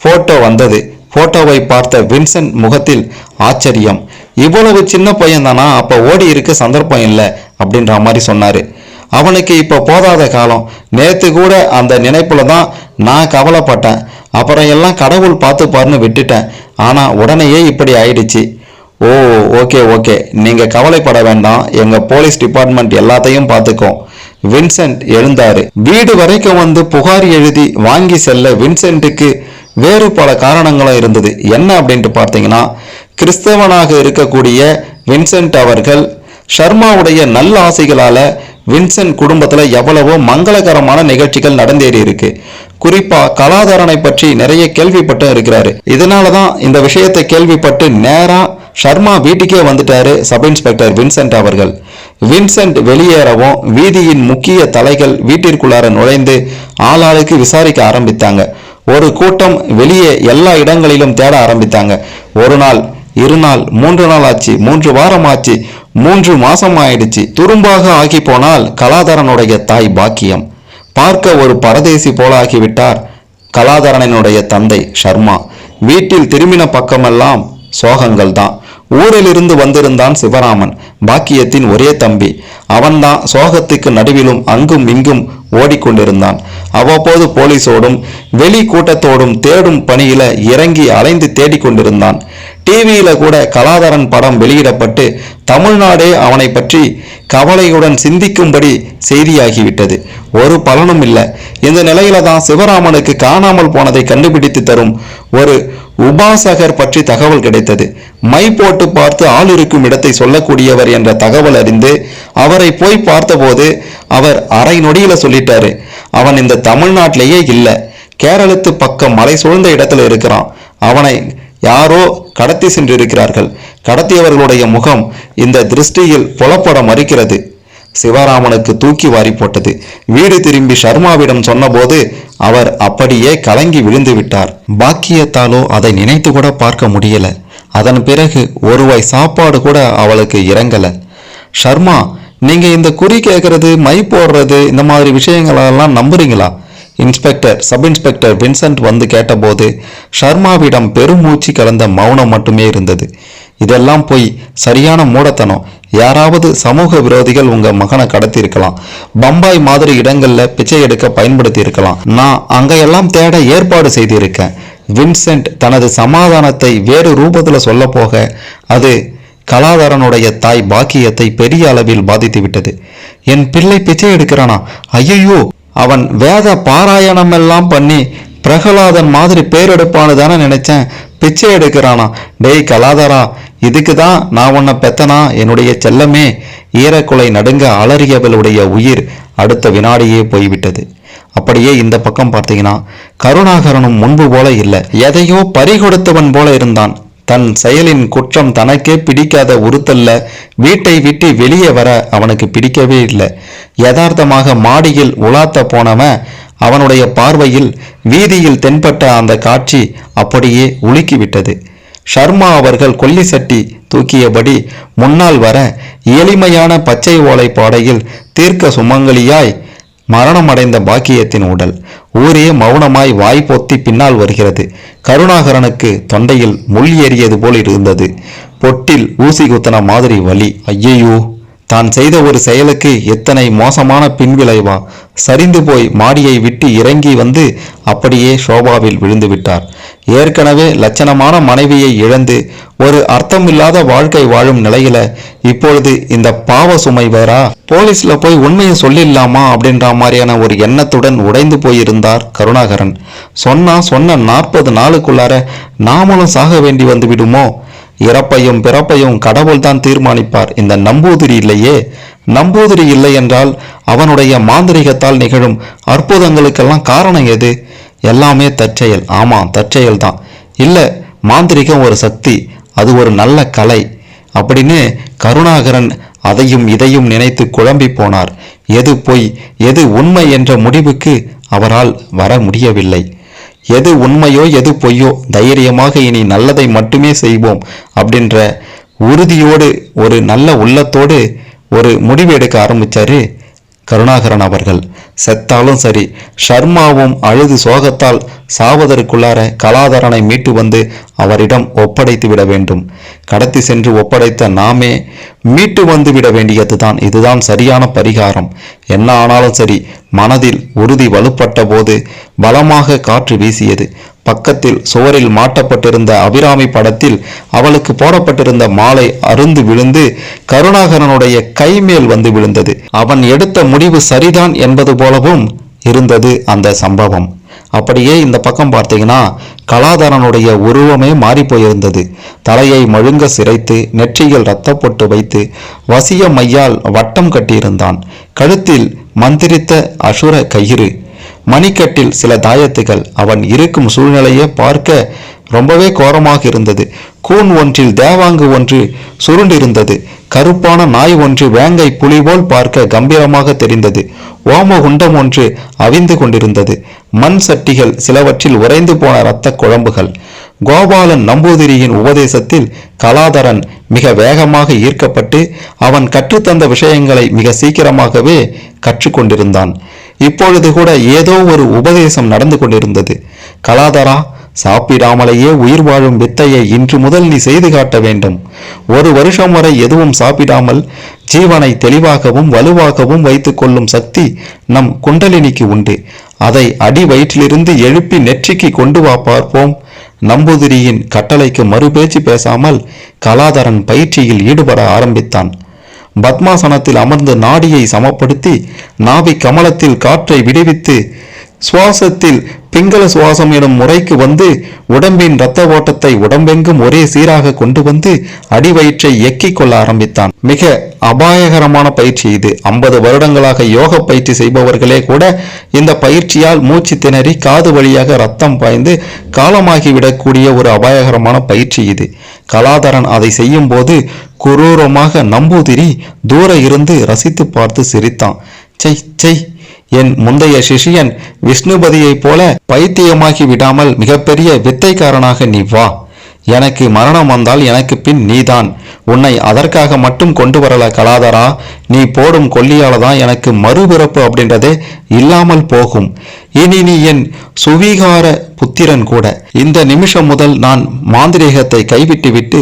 போட்டோ வந்தது. போட்டோவை பார்த்த வின்சென்ட் முகத்தில் ஆச்சரியம். இவ்வளவு சின்ன பையன் தானா, அப்ப ஓடி இருக்க சந்தர்ப்பம் இல்லை அப்படின்ற மாதிரி சொன்னாரு. அவனுக்கு இப்ப போதாத காலம். நேத்து கூட அந்த நினைப்புல தான் நான் கவலைப்பட்டேன். அப்புறம் எல்லாம் கடவுள் பார்த்துப்பாருன்னு விட்டுட்டேன். ஆனா உடனேயே இப்படி ஆயிடுச்சு. ஓ ஓகே, நீங்க கவலைப்பட வேண்டாம். எங்க போலீஸ் டிபார்ட்மெண்ட் எல்லாத்தையும் பார்த்துக்கோம். வின்சென்ட் எழுந்தாரு. வீடு வரைக்கும் வந்து புகார் எழுதி வாங்கி செல்ல வின்சென்ட்டுக்கு வேறு பல காரணங்களும் இருந்தது. என்ன அப்படின்ட்டு பார்த்தீங்கன்னா, கிறிஸ்தவனாக இருக்கக்கூடிய வின்சென்ட் அவர்கள் ஷர்மாவுடைய நல்ல ஆசைகளால வின்சென்ட் குடும்பத்துல எவ்வளவோ மங்களகரமான நிகழ்ச்சிகள் நடந்தேறி இருக்கு. குறிப்பா கலாதரனை பற்றி நிறைய கேள்விப்பட்டு இருக்கிறாரு. இதனாலதான் இந்த விஷயத்தை கேள்விப்பட்டு நேரா ஷர்மா வீட்டுக்கே வந்துட்டாரு சப் இன்ஸ்பெக்டர் வின்சென்ட் அவர்கள். வின்சென்ட் வெளியேறவும் வீதியின் முக்கிய தலைகள் வீட்டிற்குள்ளார நுழைந்து ஆளாளுக்கு விசாரிக்க ஆரம்பித்தாங்க. ஒரு கூட்டம் வெளியே எல்லா இடங்களிலும் தேட ஆரம்பித்தாங்க. ஒரு நாள், 2 நாள், 3 நாள் ஆச்சு, 3 வாரம் ஆச்சு, 3 மாசம் ஆயிடுச்சு. துரும்பாக ஆகி போனால் கலாதரனுடைய தாய் பாக்கியம். பார்க்க ஒரு பரதேசி போல ஆகிவிட்டார் கலாதரனுடைய தந்தை ஷர்மா. வீட்டில் திரும்பின பக்கமெல்லாம் சோகங்கள் தான். ஊரிலிருந்து வந்திருந்தான் சிவராமன், பாக்கியத்தின் ஒரே தம்பி. அவன்தான் சோகத்துக்கு நடுவிலும் அங்கும் இங்கும் ஓடிக்கொண்டிருந்தான். அவ்வப்போது போலீஸோடும் வெளி கூட்டத்தோடும் தேடும் பணியில இறங்கி அலைந்து தேடிக்கொண்டிருந்தான். டிவியில கூட கலாதரன் படம் வெளியிடப்பட்டு தமிழ்நாடே அவனை பற்றி கவலையுடன் சிந்திக்கும்படி செய்தியாகிவிட்டது. ஒரு பலனும் இல்லை. இந்த நிலையில தான் சிவராமனுக்கு காணாமல் போனதை கண்டுபிடித்து தரும் ஒரு உபாசகர் பற்றி தகவல் கிடைத்தது. மை போட்டு பார்த்து ஆள் இருக்கும் இடத்தை சொல்லக்கூடியவர் என்ற தகவல் அறிந்து அவரை போய் பார்த்தபோது அவர் அரை நொடியில சொல்லிட்டாரு, அவன் இந்த தமிழ்நாட்டிலேயே இல்லை, கேரளத்து பக்கம் மலை சூழ்ந்த இடத்துல இருக்கிறான். அவனை யாரோ கடத்தி சென்றிருக்கிறார்கள். கடத்தியவர்களுடைய முகம் இந்த திருஷ்டியில் புலப்பட மறுக்கிறது. சிவராமனுக்கு தூக்கி வாரி போட்டது. வீடு திரும்பி ஷர்மாவிடம் சொன்னபோது அவர் அப்படியே கலங்கி விழுந்து விட்டார். பாக்கியத்தாலோ அதை நினைத்து கூட பார்க்க முடியல. அதன் பிறகு ஒருவாய் சாப்பாடு கூட அவளுக்கு இறங்கல. ஷர்மா, நீங்க இந்த குறி கேட்கறது, மை போடுறது, இந்த மாதிரி விஷயங்களெல்லாம் நம்புறீங்களா? சப் இன்ஸ்பெக்டர் வின்சென்ட் வந்து கேட்டபோது ஷர்மாவிடம் பெருமூச்சு கலந்த மௌனம் மட்டுமே இருந்தது. இதெல்லாம் போய் சரியான மூடத்தனம். யாராவது சமூக விரோதிகள் உங்க மகனை கடத்தி இருக்கலாம். பம்பாய் மாதிரி இடங்கள்ல பிச்சை எடுக்க பயன்படுத்தி இருக்கலாம். நான் அங்கையெல்லாம் தேட ஏற்பாடு செய்திருக்கேன். வின்சென்ட் தனது சமாதானத்தை வேறு ரூபத்துல சொல்ல போக அது கலாதரனுடைய தாய் பாக்கியத்தை பெரிய அளவில் பாதித்து விட்டது. என் பிள்ளை பிச்சை எடுக்கிறானா? ஐயோ, அவன் வேத பாராயணம் எல்லாம் பண்ணி பிரகலாதன் மாதிரி பேர் எடுப்பான்னு தானே நினைச்சேன், பிச்சை எடுக்கிறானா? டேய் கலாதரா, இதுக்கு தான் நான் உன்னை பெத்தனா என்னுடைய செல்லமே. ஈரக்குலை நடுங்க அலறியவளுடைய உயிர் அடுத்த வினாடியே போய்விட்டது. அப்படியே இந்த பக்கம் பார்த்தீங்கன்னா கருணாகரனும் முன்பு போல இல்லை, எதையோ பறிகொடுத்தவன் போல இருந்தான். தன் செயலின் குற்றம் தனக்கே பிடிக்காத உறுத்தல்ல வீட்டை விட்டு வெளியே வர அவனுக்கு பிடிக்கவே இல்லை. யதார்த்தமாக மாடியில் உலாத்த போனவன் அவனுடைய பார்வையில் வீதியில் தென்பட்ட அந்த காட்சி அப்படியே உலுக்கிவிட்டது. ஷர்மா அவர்கள் கொல்லி சட்டி தூக்கியபடி முன்னால் வர எளிமையான பச்சை ஓலை பாடையில் தீர்க்க சுமங்கலியாய் மரணமடைந்த பாக்கியத்தின் உடல் ஊரே மௌனமாய் வாய் பொத்தி பின்னால் வருகிறது. கருணாகரனுக்கு தொண்டையில் முள் ஏறியது போல் இருந்தது. பொட்டில் ஊசி குத்தன மாதிரி வலி. ஐயையோ, தான் செய்த ஒரு செயலுக்கு எத்தனை மோசமான பின்விளைவா! சரிந்து போய் மாடியை விட்டு இறங்கி வந்து அப்படியே சோபாவில் விழுந்து விட்டார். ஏற்கனவே லட்சணமான மனைவியை இழந்து ஒரு அர்த்தமில்லாத வாழ்க்கை வாழும் நிலையில இப்பொழுது இந்த பாவ சுமை வேறா? போலீஸ்ல போய் உண்மையை சொல்லிடலாமா அப்படின்ற மாதிரியான ஒரு எண்ணத்துடன் உடைந்து போயிருந்தார் கருணாகரன். சொன்ன 40 நாளுக்குள்ளார நாமளும் சாக வேண்டி வந்து விடுமோ? இறப்பையும் பிறப்பையும் கடவுள் தான் தீர்மானிப்பார். இந்த நம்பூதிரி இல்லையே, நம்பூதிரி இல்லை என்றால் அவனுடைய மாந்திரிகத்தால் நிகழும் அற்புதங்களுக்கெல்லாம் காரணம் எது? எல்லாமே தற்செயல். ஆமா, தற்செயல் தான். இல்ல, மாந்திரிகம் ஒரு சக்தி, அது ஒரு நல்ல கலை அப்படின்னு கருணாகரன் அதையும் இதையும் நினைத்து குழம்பி போனார். எது பொய் எது உண்மை என்ற முடிவுக்கு அவரால் வர முடியவில்லை. எது உண்மையோ எது பொய்யோ தைரியமாக இனி நல்லதை மட்டுமே செய்வோம் அப்படின்ற உறுதியோடு ஒரு நல்ல உள்ளத்தோடு ஒரு முடிவு எடுக்க ஆரம்பிச்சாரு கருணாகரன் அவர்கள். செத்தாலும் சரி, ஷர்மாவும் அழுது சோகத்தால் சாவதற்குள்ளார கலாதரனை மீட்டு வந்து அவரிடம் ஒப்படைத்து விட வேண்டும். கடத்தி சென்று ஒப்படைத்த நாமே மீட்டு வந்து விட வேண்டியதுதான். இதுதான் சரியான பரிகாரம். என்ன ஆனாலும் சரி, மனதில் உறுதி வலுப்பட்ட போது பலமாக காற்று வீசியது. பக்கத்தில் சுவரில் மாட்டப்பட்டிருந்த அபிராமி படத்தில் அவளுக்கு போடப்பட்டிருந்த மாலை அருந்து விழுந்து கருணாகரனுடைய கை மேல் வந்து விழுந்தது. அவன் எடுத்த முடிவு சரிதான் என்பது போலவும் இருந்தது அந்த சம்பவம். அப்படியே இந்த பக்கம் பார்த்தீங்கன்னா கலாதரனுடைய உருவமே மாறி போயிருந்தது. தலையை மழுங்க சிரைத்து நெற்றியில் இரத்தப்பொட்டு வைத்து வசிய மையால் வட்டம் கட்டியிருந்தான். கழுத்தில் மந்திரித்த அசுர கயிறு, மணிக்கட்டில் சில தாயத்துகள். அவன் இருக்கும் சூழ்நிலையை பார்க்க ரொம்பவே கோரமாக இருந்தது. கூன் ஒன்றில் தேவாங்கு ஒன்று சுருண்டிருந்தது. கருப்பான நாய் ஒன்று வேங்கை புலி போல் பார்க்க கம்பீரமாக தெரிந்தது. ஓமகுண்டம் ஒன்று அவிந்து கொண்டிருந்தது. மண் சட்டிகள் சிலவற்றில் உறைந்து போன இரத்த குழம்புகள். கோபாலன் நம்பூதிரியின் உபதேசத்தில் கலாதரன் மிக வேகமாக ஈர்க்கப்பட்டு அவன் கற்றுத்தந்த விஷயங்களை மிக சீக்கிரமாகவே கற்றுக்கொண்டிருந்தான். இப்பொழுது கூட ஏதோ ஒரு உபதேசம் நடந்து கொண்டிருந்தது. கலாதரா, சாப்பிடாமலேயே உயிர் வாழும் வித்தையை இன்று முதல் நீ செய்து காட்ட வேண்டும். 1 வருஷம் வரை எதுவும் சாப்பிடாமல் ஜீவனை தெளிவாகவும் வலுவாகவும் வைத்துக் கொள்ளும் சக்தி நம் குண்டலினிக்கு உண்டு. அதை அடி வயிற்றிலிருந்து எழுப்பி நெற்றிக்கு கொண்டு வா பார்ப்போம். நம்பூதிரியின் கட்டளைக்கு மறுபேச்சு பேசாமல் கலாதரன் பயிற்சியில் ஈடுபட ஆரம்பித்தான். பத்மாசனத்தில் அமர்ந்து நாடியை சமப்படுத்தி நாவி கமலத்தில் காற்றை விடுவித்து சுவாசத்தில் பிங்கள சுவாசம் எனும் முறைக்கு வந்து உடம்பின் இரத்த ஓட்டத்தை உடம்பெங்கும் ஒரே சீராக கொண்டு வந்து அடிவயிற்றை எக்கிக் கொள்ள ஆரம்பித்தான். மிக அபாயகரமான பயிற்சி இது. 50 வருடங்களாக யோக பயிற்சி செய்பவர்களே கூட இந்த பயிற்சியால் மூச்சு திணறி காது வழியாக ரத்தம் பாய்ந்து காலமாகிவிடக்கூடிய ஒரு அபாயகரமான பயிற்சி இது. கலாதரன் அதை செய்யும் போது குரூரமாக நம்பூதிரி தூர இருந்து ரசித்து பார்த்து சிரித்தான். செய் செய், என் முந்தைய சிஷியன் விஷ்ணுபதியைப் போல பைத்தியமாகி விடாமல் மிகப்பெரிய வித்தைக்காரனாக நீ வா. எனக்கு மரணம் வந்தால் எனக்கு பின் நீதான். உன்னை அதற்காக மட்டும் கொண்டு வரல கலாதரா. நீ போடும் கொல்லியால தான் எனக்கு மறுபிறப்பு அப்படின்றதே இல்லாமல் போகும். இனி நீ என் சுவீகார புத்திரன் கூட. இந்த நிமிஷம் முதல் நான் மாந்திரீகத்தை கைவிட்டு விட்டு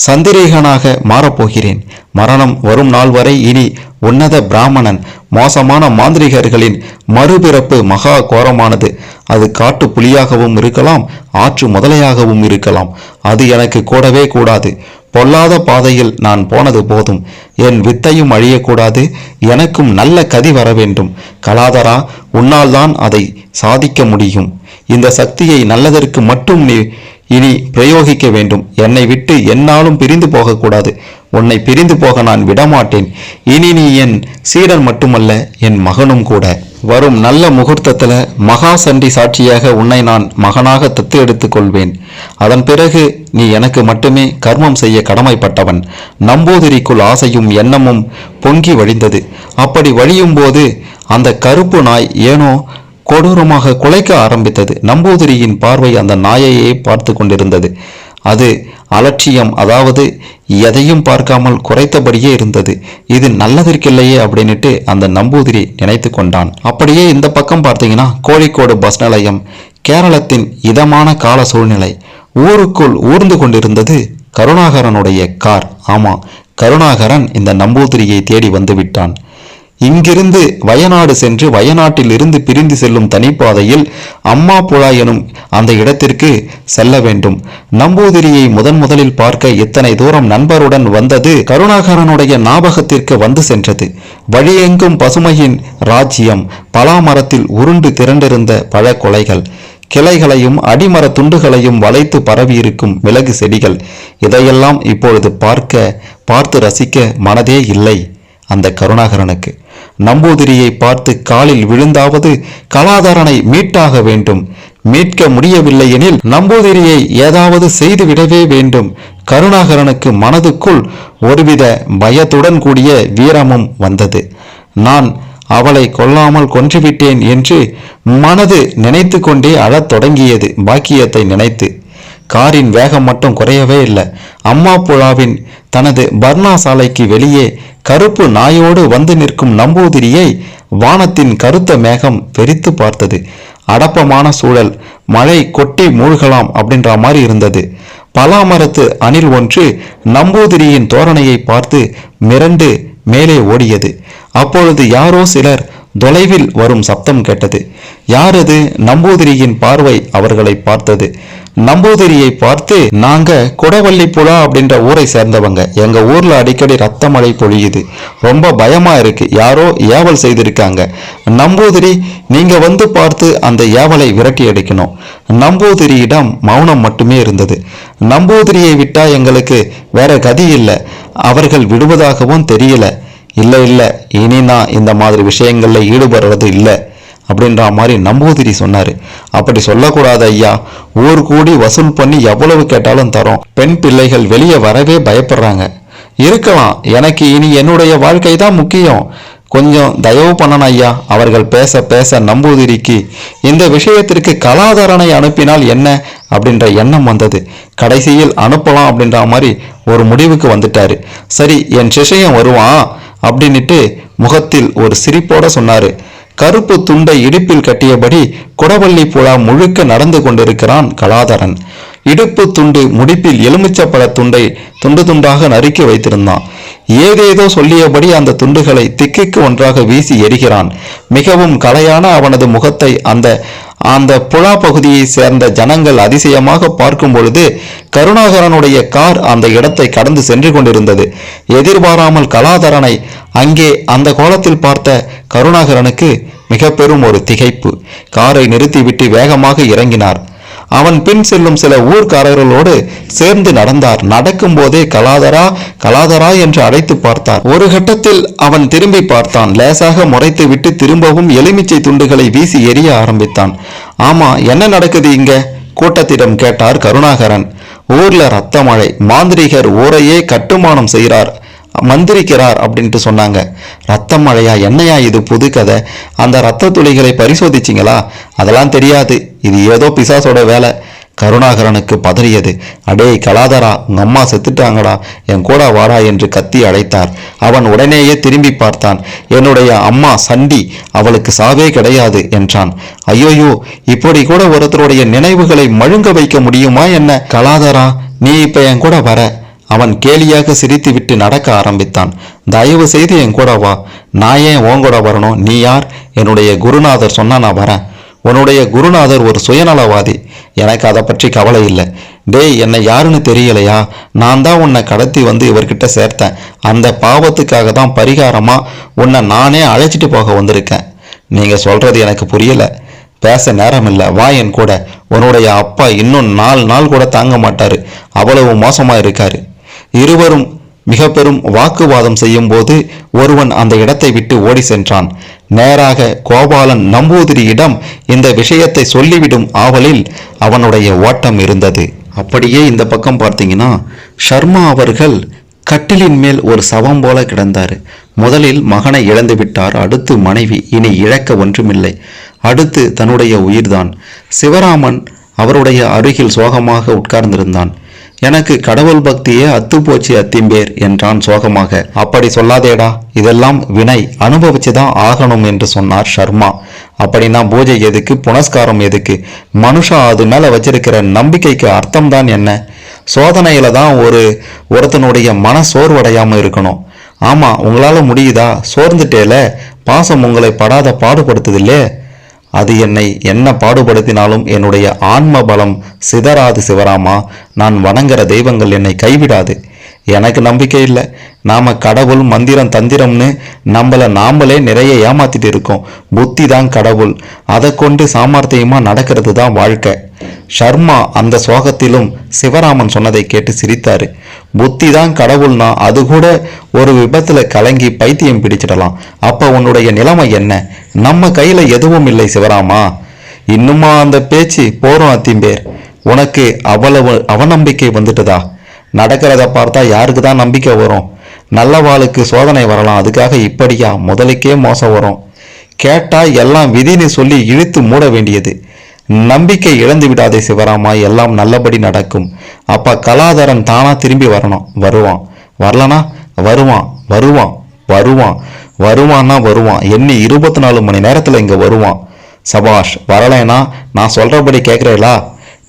சந்திரீகனாக மாறப்போகிறேன். மரணம் வரும் நாள் வரை இனி உன்னத பிராமணன். மோசமான மாந்திரிகர்களின் மறுபிறப்பு மகா கோரமானது. அது காட்டு புலியாகவும் இருக்கலாம், ஆற்று முதலையாகவும் இருக்கலாம். அது எனக்கு கூடவே கூடாது. பொல்லாத பாதையில் நான் போனது போதும். என் வித்தையும் அழியக்கூடாது. எனக்கும் நல்ல கதி வர வேண்டும். கலாதரா, உன்னால் தான் அதை சாதிக்க முடியும். இந்த சக்தியை நல்லதற்கு மட்டும் நீ இனி பிரயோகிக்க வேண்டும். என்னை விட்டு என்னாலும் பிரிந்து போகக்கூடாது. உன்னை பிரிந்து போக நான் விடமாட்டேன். இனி நீ என் சீடன் மட்டுமல்ல, என் மகனும் கூட. வரும் நல்ல முகூர்த்தத்தில் மகா சண்டி சாட்சியாக உன்னை நான் மகனாக தத்து எடுத்துக் கொள்வேன். அதன் பிறகு நீ எனக்கு மட்டுமே கர்மம் செய்ய கடமைப்பட்டவன். நம்பூதிரிக்குள் ஆசையும் எண்ணமும் பொங்கி வழிந்தது. அப்படி வழியும் போது அந்த கருப்பு நாய் ஏனோ கொடூரமாக குலைக்க ஆரம்பித்தது. நம்பூதிரியின் பார்வை அந்த நாயையே பார்த்து கொண்டிருந்தது. அது அலட்சியம், அதாவது எதையும் பார்க்காமல் குறைத்தபடியே இருந்தது. இது நல்லதற்கில்லையே அப்படின்னுட்டு அந்த நம்பூதிரி நினைத்து கொண்டான். அப்படியே இந்த பக்கம் பார்த்தீங்கன்னா கோழிக்கோடு பஸ் நிலையம், கேரளத்தின் இதமான கால சூழ்நிலை. ஊருக்குள் ஊர்ந்து கொண்டிருந்தது கருணாகரனுடைய கார். ஆமா, கருணாகரன் இந்த நம்பூதிரியை தேடி வந்து விட்டான். இங்கிருந்து வயநாடு சென்று வயநாட்டில் இருந்து பிரிந்து செல்லும் தனிப்பாதையில் அம்மாப்புழா எனும் அந்த இடத்திற்கு செல்ல வேண்டும். நம்பூதிரியை முதலில் பார்க்க இத்தனை தூரம் நண்பருடன் வந்தது கருணாகரனுடைய ஞாபகத்திற்கு வந்து சென்றது. வழியெங்கும் பசுமையின் ராஜ்யம். பலாமரத்தில் உருண்டு திரண்டிருந்த பழ கொலைகள், கிளைகளையும் அடிமர துண்டுகளையும் வளைத்து பரவியிருக்கும் மிளகு செடிகள். இதையெல்லாம் இப்பொழுது பார்த்து ரசிக்க மனதே இல்லை அந்த கருணாகரனுக்கு. நம்பூதிரியை பார்த்து காலில் விழுந்தாவது கலாதரனை மீட்டாக வேண்டும். மீட்க முடியவில்லை எனில் நம்பூதிரியை ஏதாவது செய்துவிடவே வேண்டும். கருணாகரனுக்கு மனதுக்குள் ஒருவித பயத்துடன் கூடிய வீரமும் வந்தது. நான் அவளை கொல்லாமல் கொன்றுவிட்டேன் என்று மனது நினைத்து கொண்டே அழத் தொடங்கியது. பாக்கியத்தை நினைத்து. காரின் வேகம் மட்டும் குறையவே இல்லை. அம்மாப்புழாவின் தனது பர்னா சாலைக்கு வெளியே கருப்பு நாயோடு வந்து நிற்கும் நம்பூதிரியை வானத்தின் கருத்த மேகம் வெறித்து பார்த்தது. அடப்பமான சூழல். மழை கொட்டி மூழ்கலாம் அப்படின்ற மாதிரி இருந்தது. பலாமரத்து அணில் ஒன்று நம்பூதிரியின் தோரணையை பார்த்து மிரண்டு மேலே ஓடியது. அப்பொழுது யாரோ சிலர் தொலைவில் வரும் சப்தம் கேட்டது. யாரது? நம்பூதிரியின் பார்வை அவர்களை பார்த்தது. நம்பூதிரியை பார்த்து, நாங்க குடவள்ளிப்புழா அப்படின்ற ஊரை சேர்ந்தவங்க. எங்க ஊர்ல அடிக்கடி ரத்த மழை பொழியுது. ரொம்ப பயமா இருக்கு. யாரோ ஏவல் செய்திருக்காங்க. நம்பூதிரி, நீங்க வந்து பார்த்து அந்த ஏவலை விரட்டி அடிக்கணும். நம்பூதிரியிடம் மௌனம் மட்டுமே இருந்தது. நம்பூதிரியை விட்டா எங்களுக்கு வேற கதி இல்லை. அவர்கள் விடுவதாகவும் தெரியல. இல்லை, இனி நான் இந்த மாதிரி விஷயங்கள்ல ஈடுபடுறது இல்லை அப்படின்ற மாதிரி நம்பூதிரி சொன்னாரு. அப்படி சொல்லக்கூடாது ஐயா. ஊர் கூடி வசூல் பண்ணி எவ்வளவு கேட்டாலும் தரோம். பெண் பிள்ளைகள் வெளியே வரவே பயப்படுறாங்க. இருக்கலாம், எனக்கு இனி என்னுடைய வாழ்க்கை தான் முக்கியம். கொஞ்சம் தயவு பண்ணணும் ஐயா. அவர்கள் பேச நம்பூதிரிக்கு இந்த விஷயத்திற்கு கலாதரனை அனுப்பினால் என்ன அப்படின்ற எண்ணம் வந்தது. கடைசியில் அனுப்பலாம் அப்படின்ற மாதிரி ஒரு முடிவுக்கு வந்துட்டாரு. சரி, என் சிஷையன் வருவான் அப்படின்னுட்டு முகத்தில் ஒரு சிரிப்போட சொன்னாரு. கருப்பு துண்டை இடுப்பில் கட்டியபடி குடவள்ளிப்புழா முழுக்க நடந்து கொண்டிருக்கிறான் கலாதரன். இடுப்பு துண்டு முடிப்பில் எலுமிச்சப்பழ துண்டை துண்டாக நறுக்கி வைத்திருந்தான். ஏதேதோ சொல்லியபடி அந்த துண்டுகளை திக்குக்கு ஒன்றாக வீசி எரிகிறான். மிகவும் கலையான அவனது முகத்தை அந்த புழா பகுதியை சேர்ந்த ஜனங்கள் அதிசயமாக பார்க்கும் பொழுது கருணாகரனுடைய கார் அந்த இடத்தை கடந்து சென்று கொண்டிருந்தது. எதிர்பாராமல் கலாதரனை அங்கே அந்த கோலத்தில் பார்த்த கருணாகரனுக்கு மிக பெரும் ஒரு திகைப்பு. காரை நிறுத்திவிட்டு வேகமாக இறங்கினார். அவன் பின் செல்லும் சில ஊர்க்காரர்களோடு சேர்ந்து நடந்தார். நடக்கும் போதே கலாதரா என்று அழைத்து பார்த்தார். ஒரு கட்டத்தில் அவன் திரும்பி பார்த்தான். லேசாக முறைத்து விட்டு திரும்பவும் எலுமிச்சை துண்டுகளை வீசி எரிய ஆரம்பித்தான். ஆமா, என்ன நடக்குது இங்க? கூட்டத்திடம் கேட்டார் கருணாகரன். ஊர்ல ரத்த மழை. மாந்திரிகர் ஊரையே கட்டுமானம் செய்கிறார், மந்திரிக்கிறார் அப்படின்ட்டு சொன்னாங்க. ரத்த மழையா? என்னையா இது புது கதை? அந்த ரத்த துளிகளை பரிசோதிச்சிங்களா? அதெல்லாம் தெரியாது. இது ஏதோ பிசாசோட வேலை. கருணாகரனுக்கு பதறியது. அடே கலாதரா, உங்க அம்மா செத்துட்டாங்கடா, என் கூட வாடா என்று கத்தி அழைத்தார். அவன் உடனேயே திரும்பி பார்த்தான். என்னுடைய அம்மா சண்டி, அவளுக்கு சாவே கிடையாது என்றான். ஐயோயோ, இப்படி கூட ஒருத்தருடைய நினைவுகளை மழுங்க வைக்க முடியுமா என்ன? கலாதரா, நீ இப்ப என் கூட வர. அவன் கேலியாக சிரித்து விட்டு நடக்க ஆரம்பித்தான். தயவு செய்து என் கூட வா. நான் ஏன் உன் கூட வரணும்? நீ யார்? என்னுடைய குருநாதர் சொன்னா நான் வரேன். உன்னுடைய குருநாதர் ஒரு சுயநலவாதி. எனக்கு அதை பற்றி கவலை இல்லை. டேய், என்னை யாருன்னு தெரியலையா? நான் தான் உன்னை கடத்தி வந்து இவர்கிட்ட சேர்த்தேன். அந்த பாவத்துக்காக தான் பரிகாரமா உன்னை நானே அழைச்சிட்டு போக வந்திருக்கேன். நீங்க சொல்றது எனக்கு புரியல. பேச நேரம் இல்லை, வா என் கூட. உன்னுடைய அப்பா இன்னும் 4 நாள் கூட தாங்க மாட்டாரு, அவ்வளவு மோசமா இருக்காரு. இருவரும் மிக பெரும் வாக்குவாதம் செய்யும் போது ஒருவன் அந்த இடத்தை விட்டு ஓடி சென்றான். நேராக கோபாலன் நம்பூதிரியிடம் இந்த விஷயத்தை சொல்லிவிடும் ஆவலில் அவனுடைய ஓட்டம் இருந்தது. அப்படியே இந்த பக்கம் பார்த்தீங்கன்னா சர்மா அவர்கள் கட்டிலின் மேல் ஒரு சவம் போல கிடந்தார். முதலில் மகனை இழந்து விட்டார், அடுத்து மனைவி, இனி இழக்க ஒன்றுமில்லை, அடுத்து தன்னுடைய உயிர்தான். சிவராமன் அவருடைய அருகில் சோகமாக உட்கார்ந்திருந்தான். எனக்கு கடவுள் பக்தியே அத்துப்போச்சு அத்திம்பேர் என்றான் சோகமாக. அப்படி சொல்லாதேடா, இதெல்லாம் வினை, அனுபவிச்சுதான் ஆகணும் என்று சொன்னார் சர்மா. அப்படின்னா பூஜை எதுக்கு, புனஸ்காரம் எதுக்கு? மனுஷா அது மேல வச்சிருக்கிற நம்பிக்கைக்கு அர்த்தம் தான் என்ன? சோதனையில தான் ஒருத்தனுடைய மன சோர்வடையாம இருக்கணும். ஆமா, உங்களால முடியுதா? சோர்ந்துட்டேல, பாசம் உங்களை படாத பாடுபடுத்துதில்லே. அது என்னை என்ன பாடுபடுத்தினாலும் என்னுடைய ஆன்ம பலம் சிதறாது சிவராமா. நான் வணங்குற தெய்வங்கள் என்னை கைவிடாது. எனக்கு நம்பிக்கை இல்லை. நாம கடவுள் மந்திரம் தந்திரம்னு நாமளே நிறைய ஏமாத்திட்டு இருக்கோம். புத்தி தான் கடவுள். அதை கொண்டு சாமர்த்தியமா நடக்கிறது தான் வாழ்க்கை. சர்மா அந்த சோகத்திலும் சிவராமன் சொன்னதை கேட்டு சிரித்தாரு. புத்தி தான் கடவுள்னா அது கூட ஒரு விபத்துல கலங்கி பைத்தியம் பிடிச்சிடலாம். அப்ப உன்னுடைய நிலைமை என்ன? நம்ம கையில எதுவும் இல்லை சிவராமா. இன்னுமா அந்த பேச்சு? போறோம் அத்திம்பேர். உனக்கு அவ்வளவு அவநம்பிக்கை வந்துட்டுதா? நடக்கிறத பார்த்தா யாருக்கு தான் நம்பிக்கை வரும்? நல்லவாளுக்கு சோதனை வரலாம், அதுக்காக இப்படியா? முதலுக்கே மோசம் வரும். கேட்டா எல்லாம் விதின்னு சொல்லி இழுத்து மூட வேண்டியது. நம்பிக்கை இழந்து விடாதே சிவராமா, எல்லாம் நல்லபடி நடக்கும். அப்ப கலாதரன் தானா திரும்பி வரணும். வருவான். வரலனா வருவான். வருவான் வருவான் வருவான்னா வருவான். எண்ணி 24 மணி நேரத்துல இங்க வருவான். சபாஷ். வரலைனா நான் சொல்றபடி கேட்கிறீங்களா?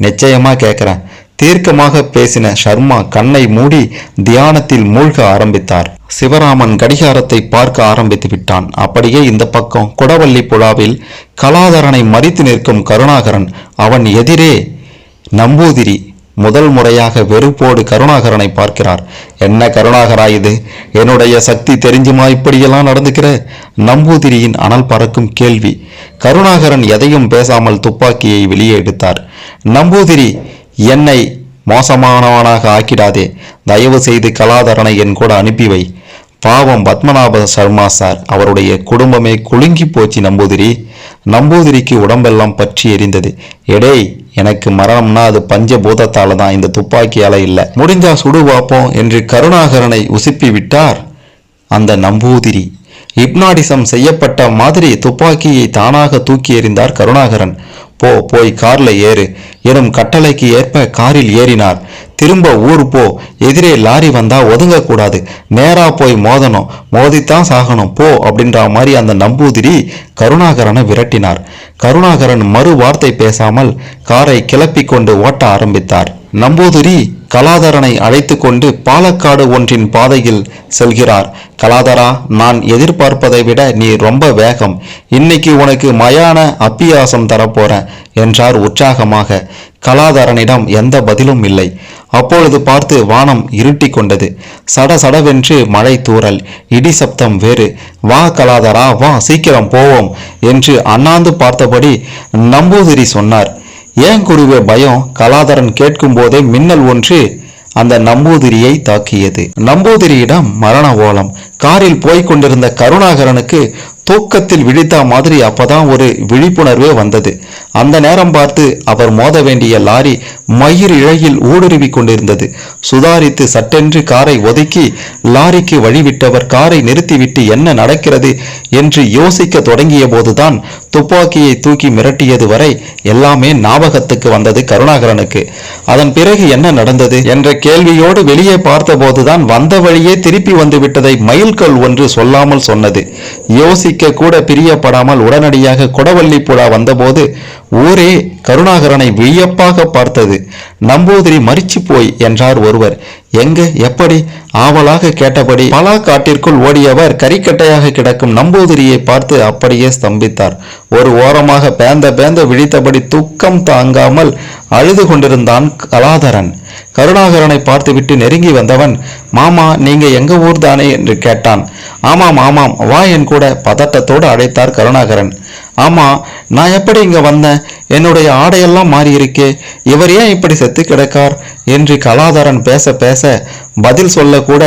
நிச்சயமா கேட்கிறேன். தீர்க்கமாக பேசின சர்மா கண்ணை மூடி தியானத்தில் மூழ்க ஆரம்பித்தார். சிவராமன் கடிகாரத்தை பார்க்க ஆரம்பித்து விட்டான். அப்படியே இந்த பக்கம் குடவள்ளி புழாவில் கலாதரனை மறித்து நிற்கும் கருணாகரன். அவன் எதிரே நம்பூதிரி. முதல் முறையாக வெறுப்போடு கருணாகரனை பார்க்கிறார். என்ன கருணாகரா இது? என்னுடைய சக்தி தெரிஞ்சுமா இப்படியெல்லாம் நடந்துக்கிற? நம்பூதிரியின் அனல் பறக்கும் கேள்வி. கருணாகரன் எதையும் பேசாமல் துப்பாக்கியை வெளியே எடுத்தார். நம்பூதிரி, என்னை மோசமானவனாக ஆக்கிடாதே. தயவு செய்து கலாதரனை என் கூட அனுப்பி வை. பாவம் பத்மநாப சர்மா சார், அவருடைய குடும்பமே குலுங்கி போச்சு நம்பூதிரி. நம்பூதிரிக்கு உடம்பெல்லாம் பற்றி எரிந்தது. எடேய், எனக்கு மரணம்னா அது பஞ்சபூதத்தால தான், இந்த துப்பாக்கியால இல்லை. முடிஞ்சா சுடு பார்ப்போம் என்று கருணாகரனை உசுப்பி விட்டார் அந்த நம்பூதிரி. ஹிப்னாடிசம் செய்யப்பட்ட மாதிரி துப்பாக்கியை தானாக தூக்கி எறிந்தார் கருணாகரன். போய் கார்ல ஏறு எனும் கட்டளைக்கு ஏற்ப காரில் ஏறினார். திரும்ப ஊர் போ. எதிரே லாரி வந்தா ஒதுங்க கூடாது, நேரா போய் மோதணும், மோதித்தான் சாகணும், போ அப்படின்ற மாதிரி அந்த நம்பூதிரி கருணாகரனை விரட்டினார். கருணாகரன் மறு வார்த்தை பேசாமல் காரை கிளப்பி கொண்டு ஓட்ட ஆரம்பித்தார். நம்பூதிரி கலாதரனை அழைத்து கொண்டு பாலக்காடு ஒன்றின் பாதையில் செல்கிறார். கலாதரா, நான் எதிர்பார்ப்பதை விட நீ ரொம்ப வேகம். இன்னைக்கு உனக்கு மயான அப்பியாசம் தரப்போறேன் என்றார் உற்சாகமாக. கலாதரனிடம் எந்த பதிலும் இல்லை. அப்பொழுது பார்த்து வானம் இருட்டி கொண்டது. சடசடவென்று மழை தூறல், இடி சப்தம் வேறு. வா கலாதரா வா, சீக்கிரம் போவோம் என்று அண்ணாந்து பார்த்தபடி நம்பூதிரி சொன்னார். ஏன் குருவே பயம்? கலாதரன் கேட்கும் போதே மின்னல் ஒன்று அந்த நம்பூதிரியை தாக்கியது. நம்பூதிரியிடம் மரண ஓலம். காரில் போய்க் கொண்டிருந்த கருணாகரனுக்கு தூக்கத்தில் விழித்த மாதிரி அப்பதான் ஒரு விழிப்புணர்வே வந்தது. அந்த நேரம் பார்த்து அவர் மோத வேண்டிய லாரி மயிர் இழையில் ஊடுருவி கொண்டிருந்தது. சுதாரித்து சட்டென்று காரை ஒதுக்கி லாரிக்கு வழிவிட்டவர் காரை நிறுத்திவிட்டு என்ன நடக்கிறது என்று யோசிக்க தொடங்கிய போதுதான் துப்பாக்கியை தூக்கி மிரட்டியது வரை எல்லாமே ஞாபகத்துக்கு வந்தது கருணாகரனுக்கு. அதன் பிறகு என்ன நடந்தது என்ற கேள்வியோடு வெளியே பார்த்த போதுதான் வந்த வழியே திருப்பி வந்து விட்டதை மைல்கல் ஒன்று சொல்லாமல் சொன்னது. யோசிக்க கூட பிரியப்படாமல் உடனடியாக குடவள்ளி புழா வந்தபோது ஊரே கருணாகரனை வியப்பாக பார்த்தது. நம்பூதிரி மரிச்சு போய் என்றார் ஒருவர். எங்க, எப்படி? ஆவலாக கேட்டபடி பலா காட்டிற்குள் ஓடியவர் கரிக்கட்டையாக கிடக்கும் நம்பூதிரியை பார்த்து அப்படியே ஸ்தம்பித்தார். ஒரு ஓரமாக பேந்த விழித்தபடி துக்கம் தாங்காமல் அழுது கொண்டிருந்தான் கலாதரன். கருணாகரனை பார்த்துவிட்டு நெருங்கி வந்தவன், மாமா, நீங்க எங்க ஊர் தானே என்று கேட்டான். ஆமாம் ஆமாம், வா என் கூட, பதட்டத்தோடு அழைத்தார் கருணாகரன். ஆமா, நான் எப்படி இங்க வந்தேன்? என்னுடைய ஆடையெல்லாம் மாறி இருக்கே, இவர் ஏன் இப்படி செத்து கிடக்கார் என்று கலாதரன் பேச பேச பதில் சொல்ல கூட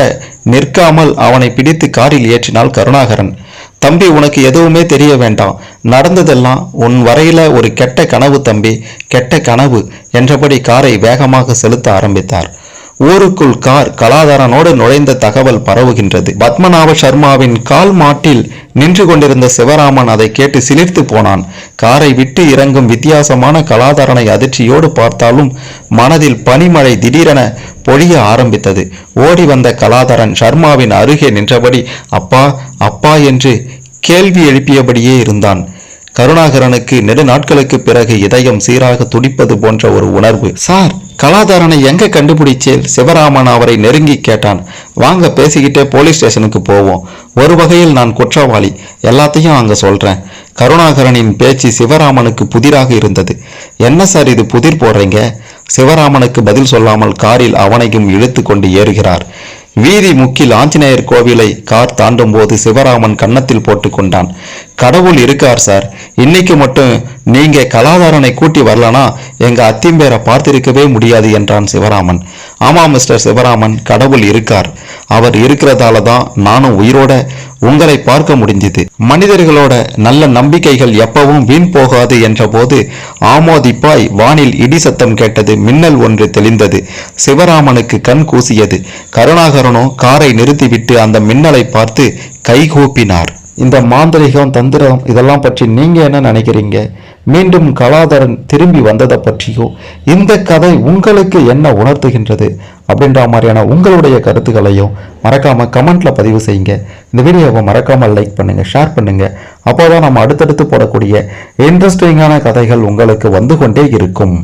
நிற்காமல் அவனை பிடித்து காரில் ஏற்றினாள் கருணாகரன். தம்பி, உனக்கு எதுவுமே தெரிய வேண்டாம். நடந்ததெல்லாம் உன் வரையில ஒரு கெட்ட கனவு தம்பி, கெட்ட கனவு என்றபடி காரை வேகமாக செலுத்த ஆரம்பித்தார். ஊருக்குள் கார் கலாதரனோடு நுழைந்த தகவல் பரவுகின்றது. பத்மநாப சர்மாவின் கால் மாட்டில் நின்று கொண்டிருந்த சிவராமன் அதை கேட்டு சிலிர்த்து போனான். காரை விட்டு இறங்கும் வித்தியாசமான கலாதரனை அதிர்ச்சியோடு பார்த்தாலும் மனதில் பனிமழை திடீரென பொழிய ஆரம்பித்தது. ஓடி வந்த கலாதரன் சர்மாவின் அருகே நின்றபடி அப்பா அப்பா என்று கேள்வி எழுப்பியபடியே இருந்தான். கருணாகரனுக்கு நெடு நாட்களுக்கு பிறகு இதயம் சீராக துடிப்பது போன்ற ஒரு உணர்வு. சார், கலாதரனை எங்க கண்டுபிடிச்சேல்? சிவராமன் அவரை நெருங்கி கேட்டான். வாங்க, பேசிக்கிட்டே போலீஸ் ஸ்டேஷனுக்கு போவோம். ஒரு வகையில் நான் குற்றவாளி, எல்லாத்தையும் அங்க சொல்றேன். கருணாகரனின் பேச்சு சிவராமனுக்கு புதிராக இருந்தது. என்ன சார் இது புதிர் போடுறீங்க? சிவராமனுக்கு பதில் சொல்லாமல் காரில் அவனையும் இழுத்து கொண்டு ஏறுகிறார். வீதி முக்கில் ஆஞ்சநேயர் கோவிலை கார் தாண்டும் போது சிவராமன் கன்னத்தில் போட்டு கொண்டான். கடவுள் இருக்கார் சார், இன்னைக்கு மட்டும் நீங்க கலாதாரனை கூட்டி வரலனா எங்க அத்திம்பேரை பார்த்திருக்கவே முடியாது என்றான் சிவராமன். ஆமா மிஸ்டர் சிவராமன், கடவுள் இருக்கார். அவர் இருக்கிறதால தான் நானும் உயிரோட உங்களை பார்க்க முடிஞ்சது. மனிதர்களோட நல்ல நம்பிக்கைகள் எப்பவும் வீண் போகாது என்ற போது ஆமோதிப்பாய் வானில் இடி சத்தம் கேட்டது. மின்னல் ஒன்று தெளிந்தது. சிவராமனுக்கு கண் கூசியது. கருணாகரனோ காரை நிறுத்திவிட்டு அந்த மின்னலை பார்த்து கைகூப்பினார். இந்த மாந்திரிகம், தந்திரம் இதெல்லாம் பற்றி நீங்க என்ன நினைக்கிறீங்க? மீண்டும் கலாதரன் திரும்பி வந்ததை பற்றியோ இந்த கதை உங்களுக்கு என்ன உணர்த்துகின்றது அப்படின்ற மாதிரியான உங்களுடைய கருத்துக்களையும் மறக்காம கமெண்ட்ல பதிவு செய்யுங்க. இந்த வீடியோவை மறக்காம லைக் பண்ணுங்க, ஷேர் பண்ணுங்க. அப்போதான் நம்ம அடுத்தடுத்து போடக்கூடிய இன்ட்ரெஸ்டிங்கான கதைகள் உங்களுக்கு வந்து கொண்டே இருக்கும்.